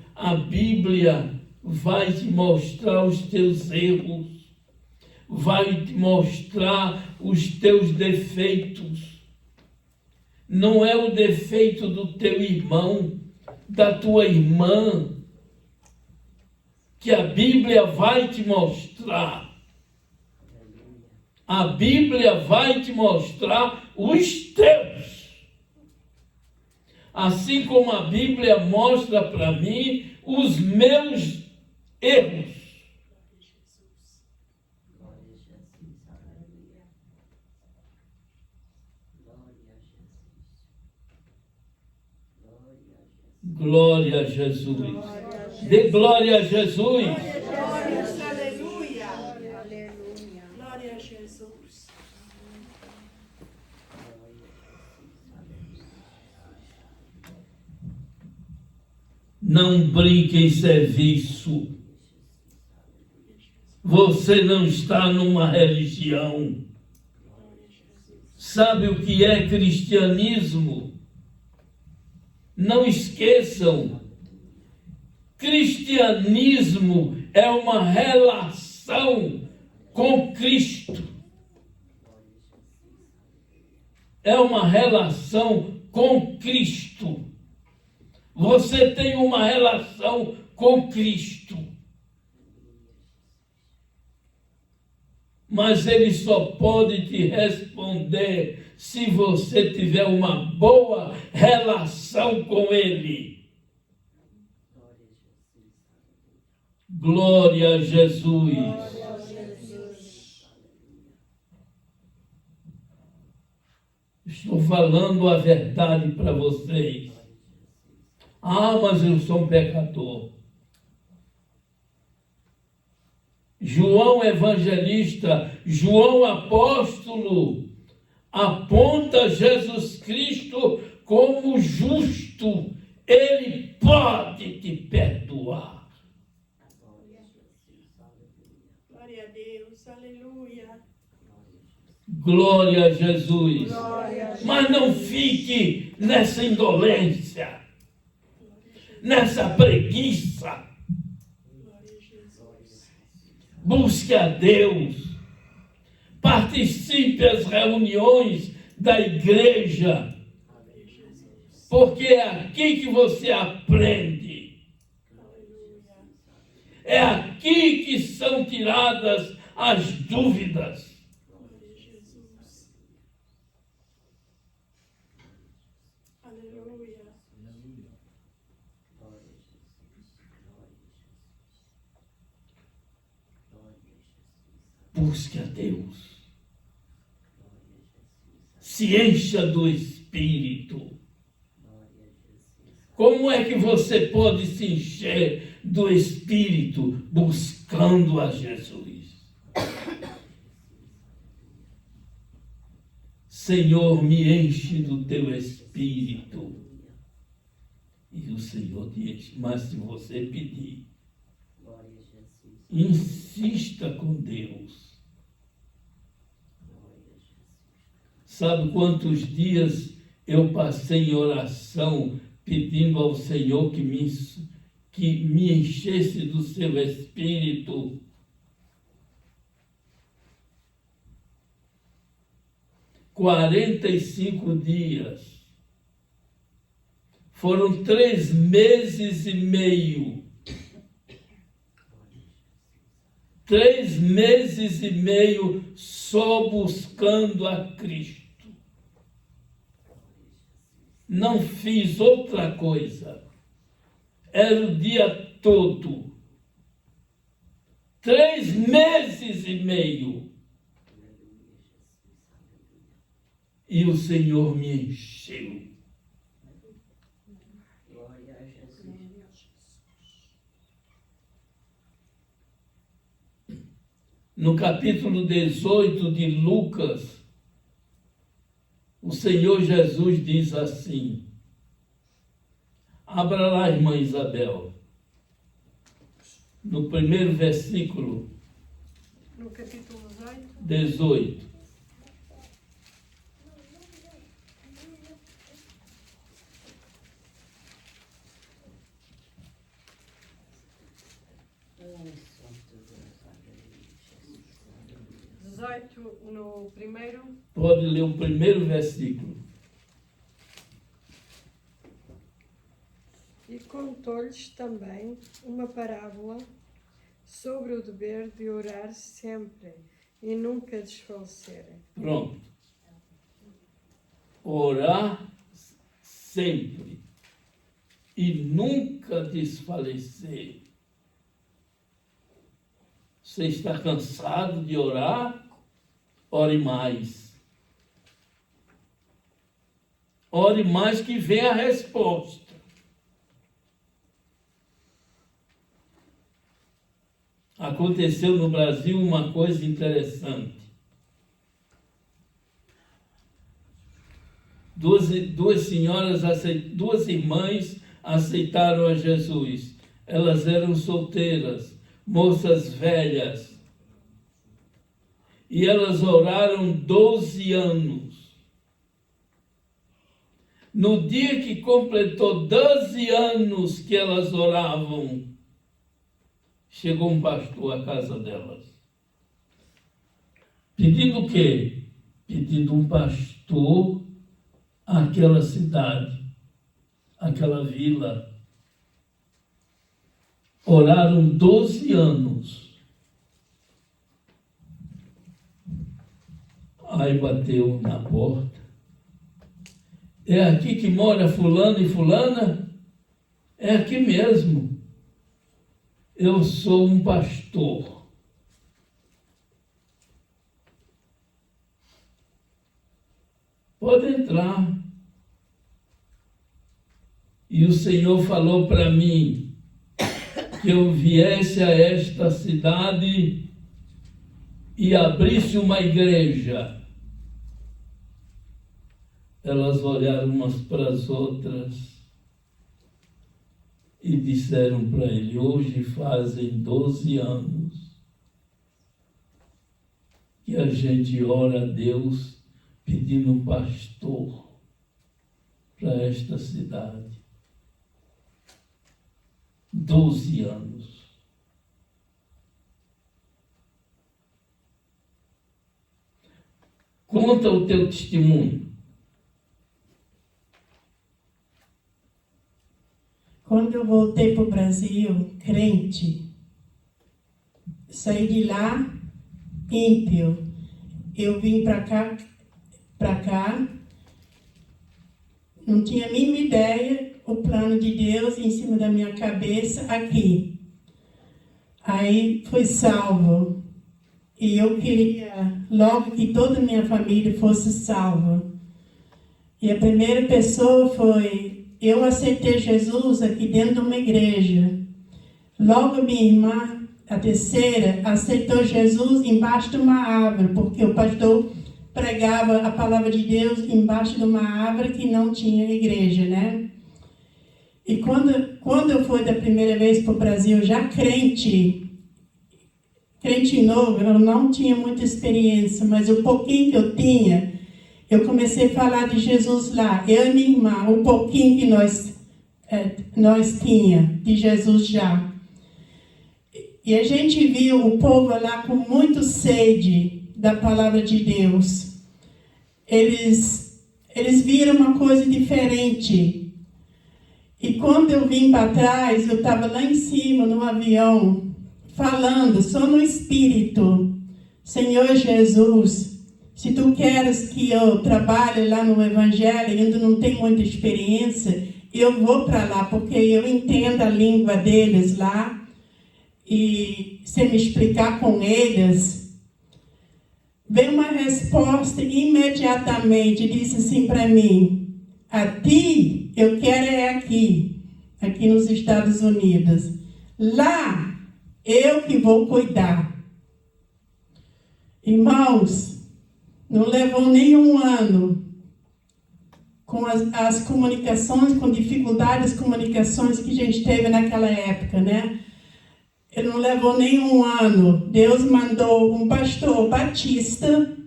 vai te mostrar os teus erros, vai te mostrar os teus defeitos. Não é o defeito do teu irmão, da tua irmã, que a Bíblia vai te mostrar. A Bíblia vai te mostrar os teus. Assim como a Bíblia mostra para mim os meus erros. Glória a Jesus. Dê glória a Jesus. Glórias, aleluia. Glória a Jesus. Não brinque em serviço. Você não está numa religião. Sabe o que é cristianismo? Não esqueçam. Cristianismo é uma relação com Cristo. É uma relação com Cristo. Você tem uma relação com Cristo. Mas Ele só pode te responder se você tiver uma boa relação com Ele. Glória a Jesus. Estou falando a verdade para vocês. Ah, mas eu sou um pecador. João Evangelista, João Apóstolo, aponta Jesus Cristo como justo. Ele pode te perdoar. Glória a Deus, aleluia. Glória a Jesus. Glória a Jesus. Mas não fique nessa indolência, nessa preguiça. Glória a Jesus. Busque a Deus. Participe das reuniões da igreja. Porque é aqui que você aprende. É aqui que são tiradas as dúvidas. Glória a Jesus. Aleluia. Busque a Deus. Se encha do Espírito. Como é que você pode se encher do Espírito? Buscando a Jesus. Senhor, me enche do teu Espírito. E o Senhor te enche. Mas se você pedir, insista com Deus. Sabe quantos dias eu passei em oração pedindo ao Senhor que me enchesse do seu Espírito? "45 dias. Foram 3 meses e meio. 3 meses e meio só buscando a Cristo. Não fiz outra coisa. Era o dia todo. 3 meses e meio. E o Senhor me encheu. No capítulo 18 de Lucas, o Senhor Jesus diz assim, abra lá, irmã Isabel. no primeiro versículo, No capítulo 18. 18. No primeiro. Pode ler o primeiro versículo. E contou-lhes também uma parábola sobre o dever de orar sempre e nunca desfalecerem. Pronto. Orar sempre e nunca desfalecer. Você está cansado de orar? Ore mais. Ore mais que vem a resposta. Aconteceu no Brasil uma coisa interessante. Duas senhoras, duas irmãs aceitaram a Jesus. Elas eram solteiras, moças velhas. E elas oraram 12 anos. No dia que completou 12 anos que elas oravam, chegou um pastor à casa delas. Pedindo o quê? Pedindo um pastor àquela cidade, àquela vila. Oraram 12 anos. Aí bateu na porta. É aqui que mora fulano e fulana? É aqui mesmo. Eu sou um pastor. Pode entrar. E o Senhor falou para mim que eu viesse a esta cidade e abrisse uma igreja. Elas olharam umas para as outras e disseram para ele: hoje fazem 12 anos que a gente ora a Deus pedindo um pastor para esta cidade. 12 anos. Conta o teu testemunho. Quando eu voltei para o Brasil, crente, saí de lá ímpio. Eu vim para cá, não tinha a mínima ideia o plano de Deus em cima da minha cabeça aqui. Aí fui salvo. E eu queria logo que toda a minha família fosse salva. E a primeira pessoa foi... Eu aceitei Jesus aqui dentro de uma igreja. Logo minha irmã, a terceira, aceitou Jesus embaixo de uma árvore, porque o pastor pregava a palavra de Deus embaixo de uma árvore que não tinha igreja, né? E quando eu fui da primeira vez para o Brasil, já crente novo, eu não tinha muita experiência, mas o pouquinho que eu tinha, eu comecei a falar de Jesus lá. Eu e minha irmã, o pouquinho que nós tinha de Jesus já. E a gente viu o povo lá com muito sede da palavra de Deus. Eles viram uma coisa diferente. E quando eu vim para trás, eu estava lá em cima, no avião, falando, só no Espírito: Senhor Jesus, se tu queres que eu trabalhe lá no Evangelho, ainda não tenho muita experiência, eu vou para lá, porque eu entendo a língua deles lá, e se me explicar com eles. Veio uma resposta imediatamente, disse assim para mim: a ti eu quero é aqui nos Estados Unidos. Lá eu que vou cuidar. Irmãos, não levou nem um ano com as comunicações, com dificuldades das comunicações que a gente teve naquela época, né? não levou nem um ano. Deus mandou um pastor batista,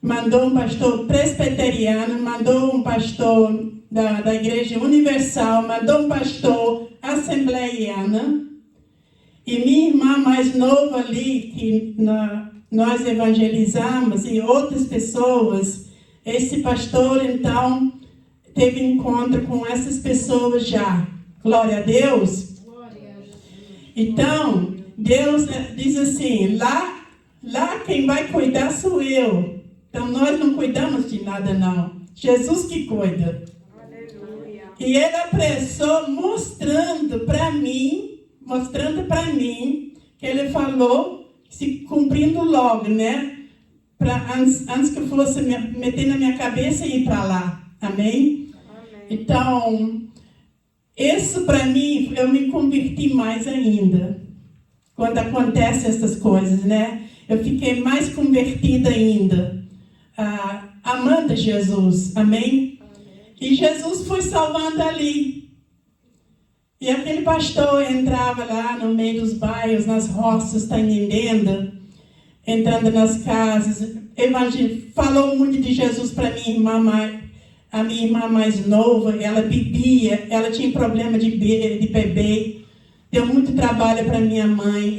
mandou um pastor presbiteriano, mandou um pastor da Igreja Universal, mandou um pastor assembleiana. E minha irmã mais nova ali, que nós evangelizamos, e outras pessoas, esse pastor, então, teve encontro com essas pessoas já. Glória a Deus. Então, Deus diz assim, lá quem vai cuidar sou eu. Então, nós não cuidamos de nada, não. Jesus que cuida. Aleluia. E ele apressou mostrando para mim, que ele falou, se cumprindo logo, né? Antes que eu fosse meter na minha cabeça e ir para lá. Amém? Amém. Então, isso para mim, eu me converti mais ainda. Quando acontecem essas coisas, né? Eu fiquei mais convertida ainda. Amando Jesus. Amém? E Jesus foi salvando ali. E aquele pastor entrava lá no meio dos bairros, nas roças, está entendendo? Entrando nas casas, falou muito de Jesus para minha irmã, a minha irmã mais nova. Ela bebia, ela tinha problema de beber, deu muito trabalho para minha mãe,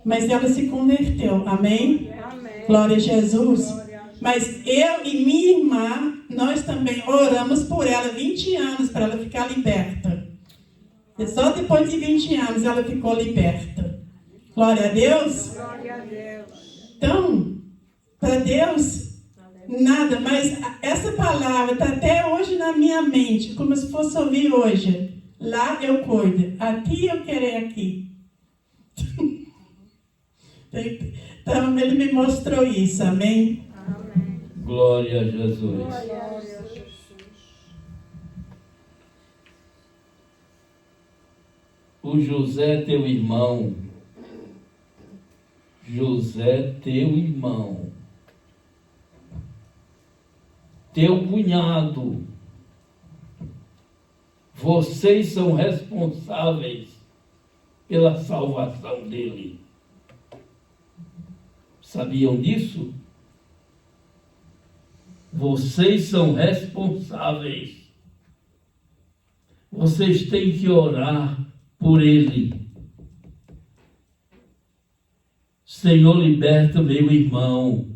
mas ela se converteu, amém? Amém. Glória a Jesus. Glória a Deus. Mas eu e minha irmã, nós também oramos por ela 20 anos para ela ficar liberta. E só depois de 20 anos ela ficou liberta. Glória a Deus. Glória a Deus. Então, para Deus, nada, mas essa palavra está até hoje na minha mente, como se fosse ouvir hoje. Lá eu cuido, aqui eu quero aqui. Então, ele me mostrou isso, amém? Amém. Glória a Jesus. Glória a Deus. O José, teu irmão. José, teu irmão. Teu cunhado. Vocês são responsáveis pela salvação dele. Sabiam disso? Vocês são responsáveis. Vocês têm que orar por ele. Senhor, liberta o meu irmão.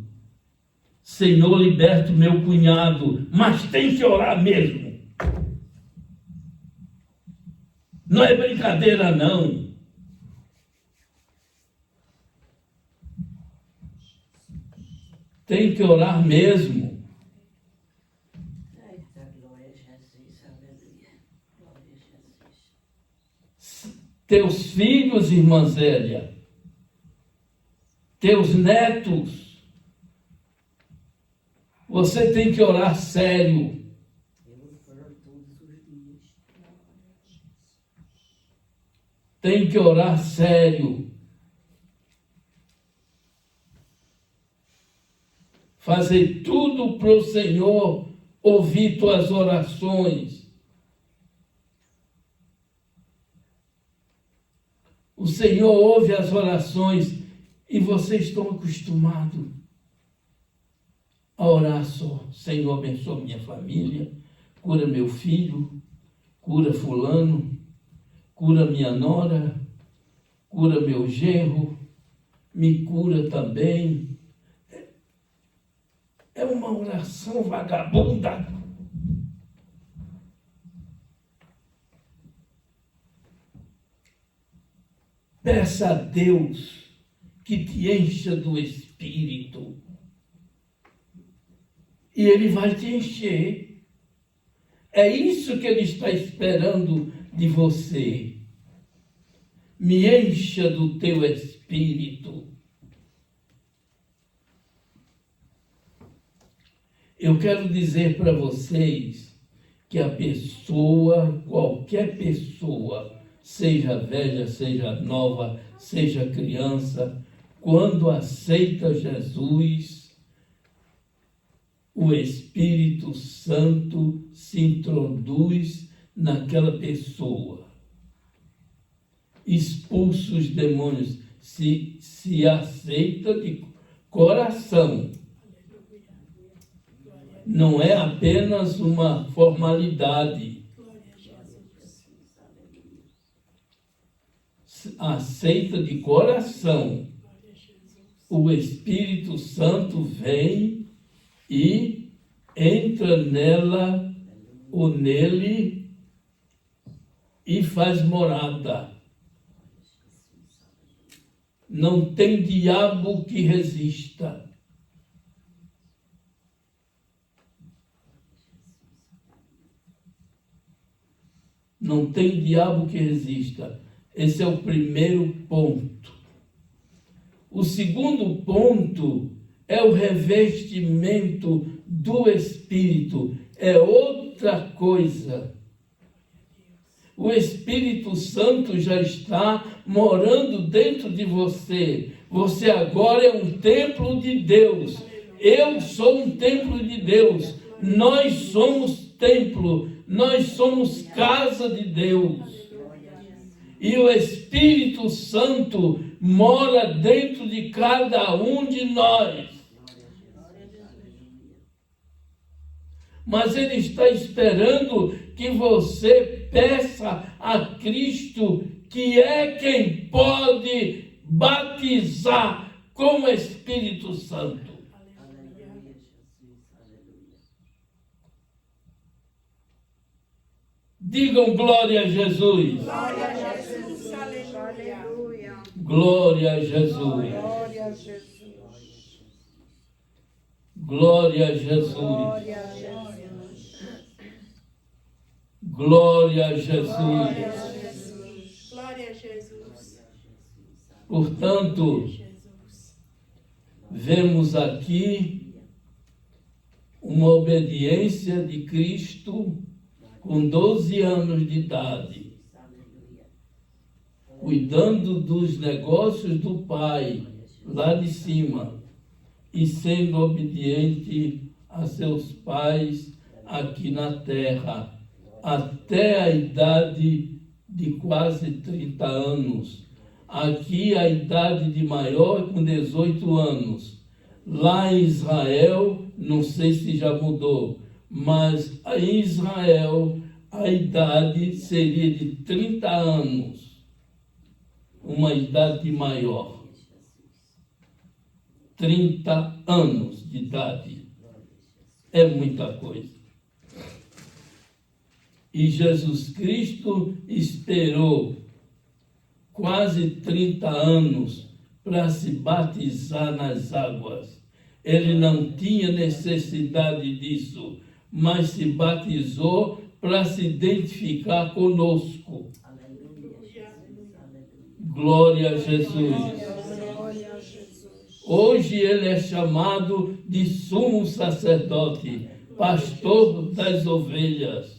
Senhor, liberta o meu cunhado. Mas tem que orar mesmo. Não é brincadeira, não. Tem que orar mesmo. Eita, glória a Jesus, aleluia. Glória a Jesus. Teus filhos, irmã Zélia, teus netos, você tem que orar sério. Eu oro todos os dias. Tem que orar sério. Fazer tudo para o Senhor ouvir tuas orações. O Senhor ouve as orações e vocês estão acostumados a orar só. Senhor, abençoa minha família, cura meu filho, cura fulano, cura minha nora, cura meu genro, me cura também. É uma oração vagabunda. Peça a Deus que te encha do Espírito. E Ele vai te encher. É isso que Ele está esperando de você. Me encha do teu Espírito. Eu quero dizer para vocês que a pessoa, qualquer pessoa, seja velha, seja nova, seja criança, quando aceita Jesus, o Espírito Santo se introduz naquela pessoa. expulsa os demônios. Se aceita de coração. Não é apenas uma formalidade. Aceita de coração. O Espírito Santo vem e entra nela ou nele e faz morada. Não tem diabo que resista. Não tem diabo que resista. Esse é o primeiro ponto. O segundo ponto é o revestimento do Espírito. É outra coisa. O Espírito Santo já está morando dentro de você. Você agora é um templo de Deus. Eu sou um templo de Deus. Nós somos templo. Nós somos casa de Deus. E o Espírito Santo mora dentro de cada um de nós. Mas Ele está esperando que você peça a Cristo, que é quem pode batizar com o Espírito Santo. Digam glória a Jesus. Glória a Jesus. Aleluia. Glória a Jesus. Glória a Jesus. Glória a Jesus. Glória a Jesus. Glória a Jesus. Glória a Jesus. Portanto, vemos aqui uma obediência de Cristo com 12 anos de idade, cuidando dos negócios do Pai lá de cima e sendo obediente a seus pais aqui na terra, até a idade de quase 30 anos. Aqui a idade de maior é com 18 anos. Lá em Israel, não sei se já mudou, mas em Israel a idade seria de 30 anos. Uma idade maior. 30 anos de idade. É muita coisa. E Jesus Cristo esperou quase 30 anos para se batizar nas águas. Ele não tinha necessidade disso, mas se batizou para se identificar conosco. Glória a Jesus. Hoje ele é chamado de sumo sacerdote, pastor das ovelhas.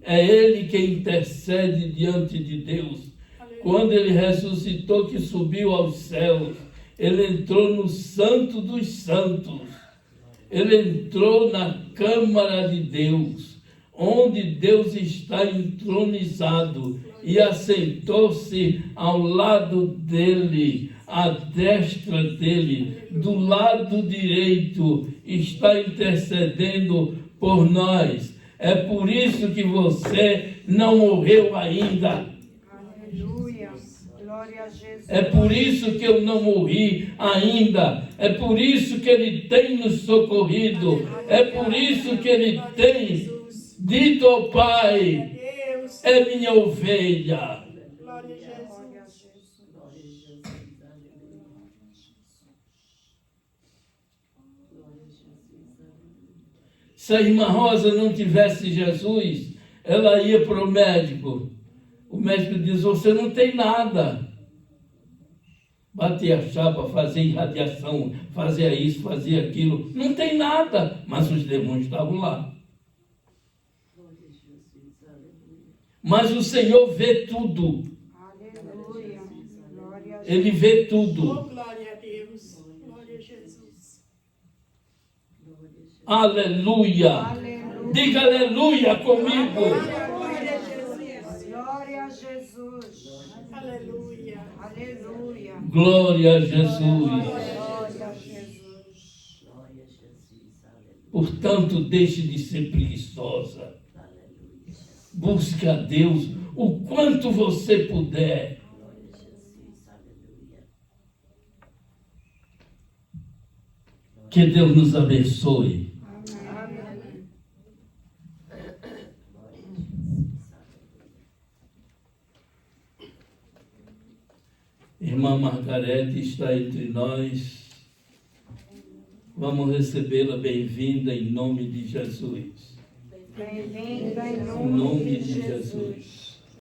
É ele que intercede diante de Deus. Quando ele ressuscitou, que subiu aos céus, ele entrou no Santo dos Santos. Ele entrou na Câmara de Deus, onde Deus está entronizado, e assentou-se ao lado dele, à destra dele, do lado direito, está intercedendo por nós. É por isso que você não morreu ainda. Aleluia. Glória a Jesus. É por isso que eu não morri ainda. É por isso que Ele tem nos socorrido. É por isso que Ele tem dito ao Pai: é minha ovelha. Glória a Jesus. Se a irmã Rosa não tivesse Jesus, ela ia para o médico. O médico diz: você não tem nada. Bater a chapa, fazer irradiação, fazer isso, fazer aquilo. Não tem nada. Mas os demônios estavam lá. Mas o Senhor vê tudo. Aleluia. Glória a Jesus. Ele vê tudo. Oh, glória a Deus. Glória a Jesus. Aleluia. Aleluia. Diga aleluia comigo. Glória a Jesus. Glória a Jesus. Aleluia. Aleluia. Glória a Jesus. Glória a Jesus. Glória a Jesus. Aleluia. Portanto, deixe de ser preguiçosa. Aleluia. Busque a Deus o quanto você puder. Glória a Jesus. Aleluia. Que Deus nos abençoe. Amém. Glória a Jesus. Aleluia. Irmã Margarete está entre nós. Vamos recebê-la bem-vinda em nome de Jesus. Bem-vinda em Em nome de Jesus.